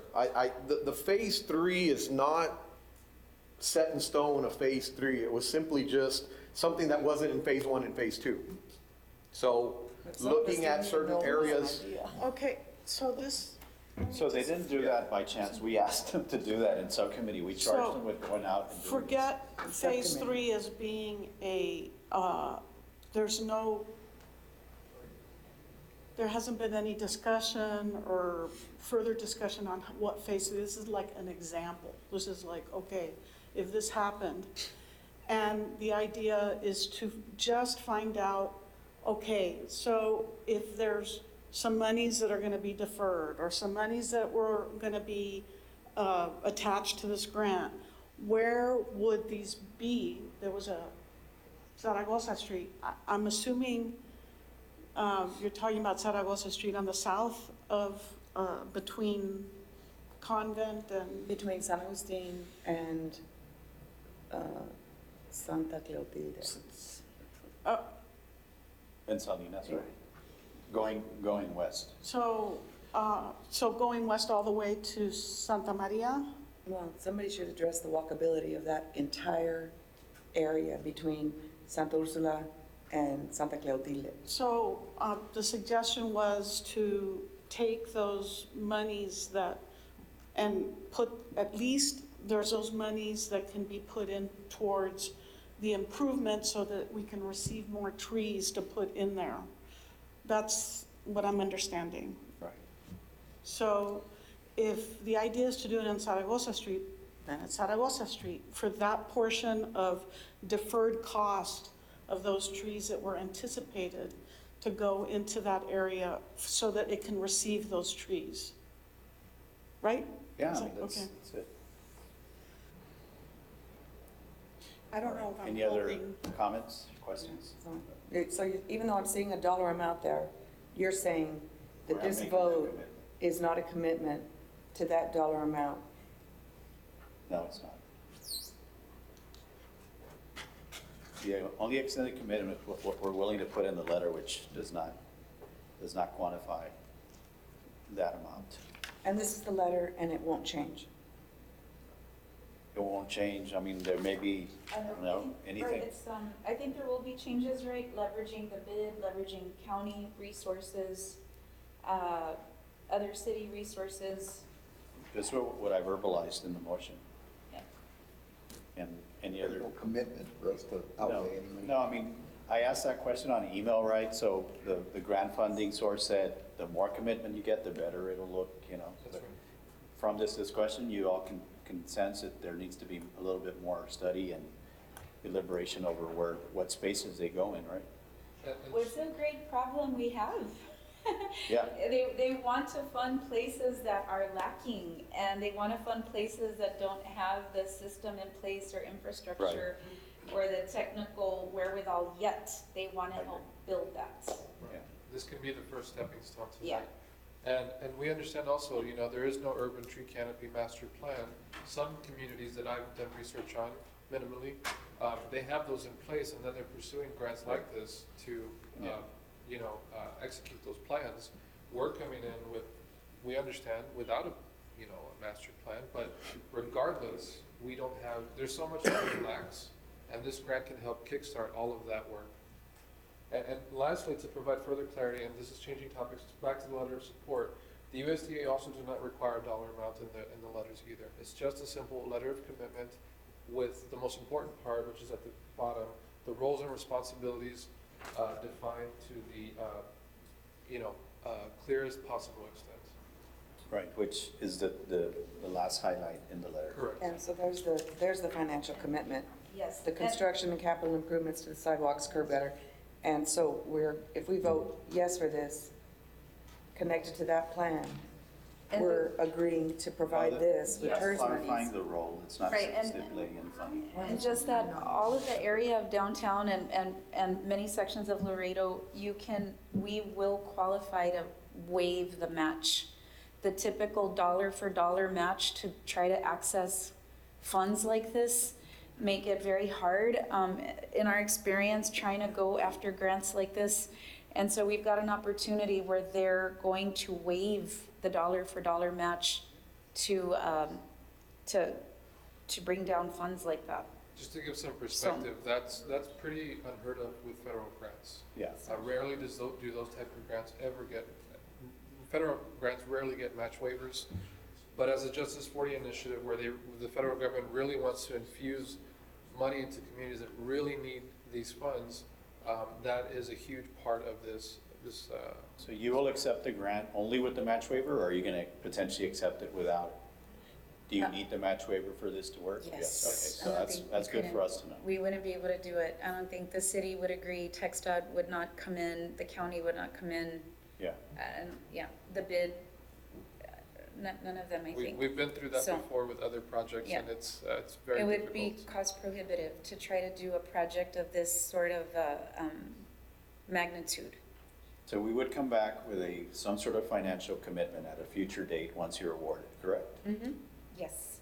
Speaker 8: The phase 3 is not set in stone, a phase 3. It was simply just something that wasn't in phase 1 and phase 2. So looking at certain areas.
Speaker 9: Okay, so this,
Speaker 1: So they didn't do that by chance. We asked them to do that in subcommittee. We charged
Speaker 9: So,
Speaker 1: them with going out and doing this.
Speaker 9: forget phase 3 as being there hasn't been any discussion or further discussion on what phase 3, this is like an example. This is like, okay, if this happened, and the idea is to just find out, okay, so if there's some monies that are gonna be deferred, or some monies that were gonna be attached to this grant, where would these be? There was a Zaragoza Street. I'm assuming you're talking about Zaragoza Street on the south of, between Convent and,
Speaker 6: Between San Agustin and Santa Clotilde.
Speaker 1: In Salinas, right? Going west.
Speaker 9: so going west all the way to Santa Maria?
Speaker 6: Well, somebody should address the walkability of that entire area between Santa Ursula and Santa Clotilde.
Speaker 9: So the suggestion was to take those monies and put, at least there's those monies that can be put in towards the improvement so that we can receive more trees to put in there. That's what I'm understanding.
Speaker 1: Right.
Speaker 9: So if the idea is to do it on Zaragoza Street, then it's Zaragoza Street, for that portion of deferred cost of those trees that were anticipated to go into that area so that it can receive those trees. Right?
Speaker 1: Yeah,
Speaker 9: It's like,
Speaker 1: that's
Speaker 9: okay.
Speaker 1: it.
Speaker 6: I don't know if I'm
Speaker 1: Any other
Speaker 6: holding.
Speaker 1: comments, questions?
Speaker 6: So even though I'm seeing a dollar amount there, you're saying
Speaker 1: We're
Speaker 6: that
Speaker 1: not
Speaker 6: this
Speaker 1: making that
Speaker 6: vote
Speaker 1: commitment.
Speaker 6: is not a commitment to that dollar amount?
Speaker 1: No, it's not. The only extended commitment, what we're willing to put in the letter, which does not quantify that amount.
Speaker 6: And this is the letter, and it won't change?
Speaker 1: It won't change. I mean, there may be, I don't know,
Speaker 4: Right,
Speaker 1: anything.
Speaker 4: it's, I think there will be changes, right, leveraging the bid, leveraging county resources, other city resources.
Speaker 1: This is what I verbalized in the motion.
Speaker 4: Yeah.
Speaker 1: And any other?
Speaker 5: No commitment for us to
Speaker 1: No,
Speaker 5: outlay any money.
Speaker 1: no, I mean, I asked that question on email, right? So the grant funding source said, the more commitment you get, the better it'll look, you know.
Speaker 3: That's right.
Speaker 1: From this discussion, you all can sense that there needs to be a little bit more study and deliberation over what spaces they go in, right?
Speaker 4: What's a great problem we have?
Speaker 1: Yeah.
Speaker 4: They want to fund places that are lacking, and they want to fund places that don't have the system in place or infrastructure or the technical wherewithal yet. They want to help build that.
Speaker 1: Yeah.
Speaker 3: This can be the first stepping stone to
Speaker 4: Yeah.
Speaker 3: that. And we understand also, you know, there is no urban tree canopy master plan. Some communities that I've done research on minimally, they have those in place, and then they're pursuing grants like this to, execute those plans. We're coming in with, we understand, without a master plan, but regardless, we don't have, there's so much that we lacks, and this grant can help kickstart all of that work. And lastly, to provide further clarity, and this is changing topics, back to the letter of support, the USDA also does not require a dollar amount in the letters either. It's just a simple letter of commitment with the most important part, which is at the bottom, the roles and responsibilities defined to the, clearest possible extent.
Speaker 1: Right, which is the last highlight in the letter.
Speaker 3: Correct.
Speaker 6: And so there's the financial commitment.
Speaker 4: Yes.
Speaker 6: The construction and capital improvements to the sidewalks, curb better. And so if we vote yes for this, connected to that plan,
Speaker 4: And
Speaker 6: we're agreeing to provide this with
Speaker 4: Yes.
Speaker 6: HERS
Speaker 1: Clarifying
Speaker 6: monies.
Speaker 1: the role, it's not
Speaker 4: Right, and-
Speaker 1: stipulating any funding.
Speaker 4: And just that all of the area of downtown and many sections of Laredo, we will qualify to waive the match. The typical dollar for dollar match to try to access funds like this make it very hard, in our experience, trying to go after grants like this. And so we've got an opportunity where they're going to waive the dollar for dollar match to bring down funds like that.
Speaker 3: Just to give some perspective, that's pretty unheard of with federal grants.
Speaker 1: Yeah,
Speaker 3: Rarely do those type of grants ever get, federal grants rarely get match waivers. But as a Justice 40 initiative where the federal government really wants to infuse money into communities that really need these funds, that is a huge part of this.
Speaker 1: so you will accept the grant only with the match waiver, or are you gonna potentially accept it without? Do you need the match waiver for this to work? Okay,
Speaker 2: I
Speaker 1: so
Speaker 2: don't
Speaker 1: that's
Speaker 2: think
Speaker 1: that's
Speaker 2: we
Speaker 1: good
Speaker 2: couldn't-
Speaker 1: for us to know.
Speaker 2: We wouldn't be able to do it. I don't think the city would agree, TxDOT would not come in, the county would not come in,
Speaker 1: Yeah,
Speaker 2: and, the bid, none of them, I think.
Speaker 3: We've been through that
Speaker 2: So-
Speaker 3: before with other projects,
Speaker 2: Yeah.
Speaker 3: and it's very
Speaker 2: It
Speaker 3: difficult.
Speaker 2: would be cost prohibitive to try to do a project of this sort of magnitude.
Speaker 1: so we would come back with some sort of financial commitment at a future date once you're awarded, correct?
Speaker 2: Mm-hmm. Yes.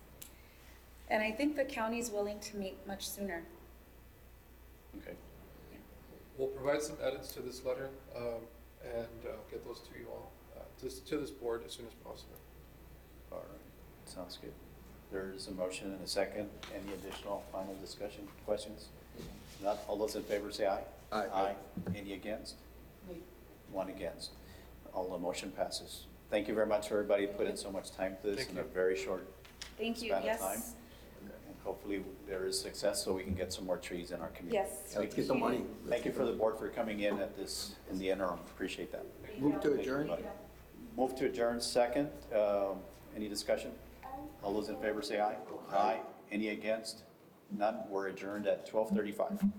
Speaker 2: And I think the county's willing to meet much sooner.
Speaker 1: Okay.
Speaker 3: We'll provide some edits to this letter, and get those to you all, to this board as soon as possible.
Speaker 1: All right, sounds good. There's a motion and a second. Any additional final discussion, questions? Not, all those in favor say aye.
Speaker 5: Aye.
Speaker 1: Aye. Any against? One against. All the motion passes. Thank you very much, everybody, put in so much time to this
Speaker 3: Thank
Speaker 1: in a
Speaker 3: you.
Speaker 1: very short
Speaker 2: Thank you,
Speaker 1: span of
Speaker 2: yes.
Speaker 1: time. And hopefully there is success so we can get some more trees in our community.
Speaker 2: Yes.
Speaker 5: Let's get the money.
Speaker 1: Thank you for the board for coming in at this, in the interim. Appreciate that.
Speaker 5: Move to adjourn.
Speaker 1: Move to adjourn second. Any discussion? All those in favor say aye. Aye. Any against? None. We're adjourned at 12:35.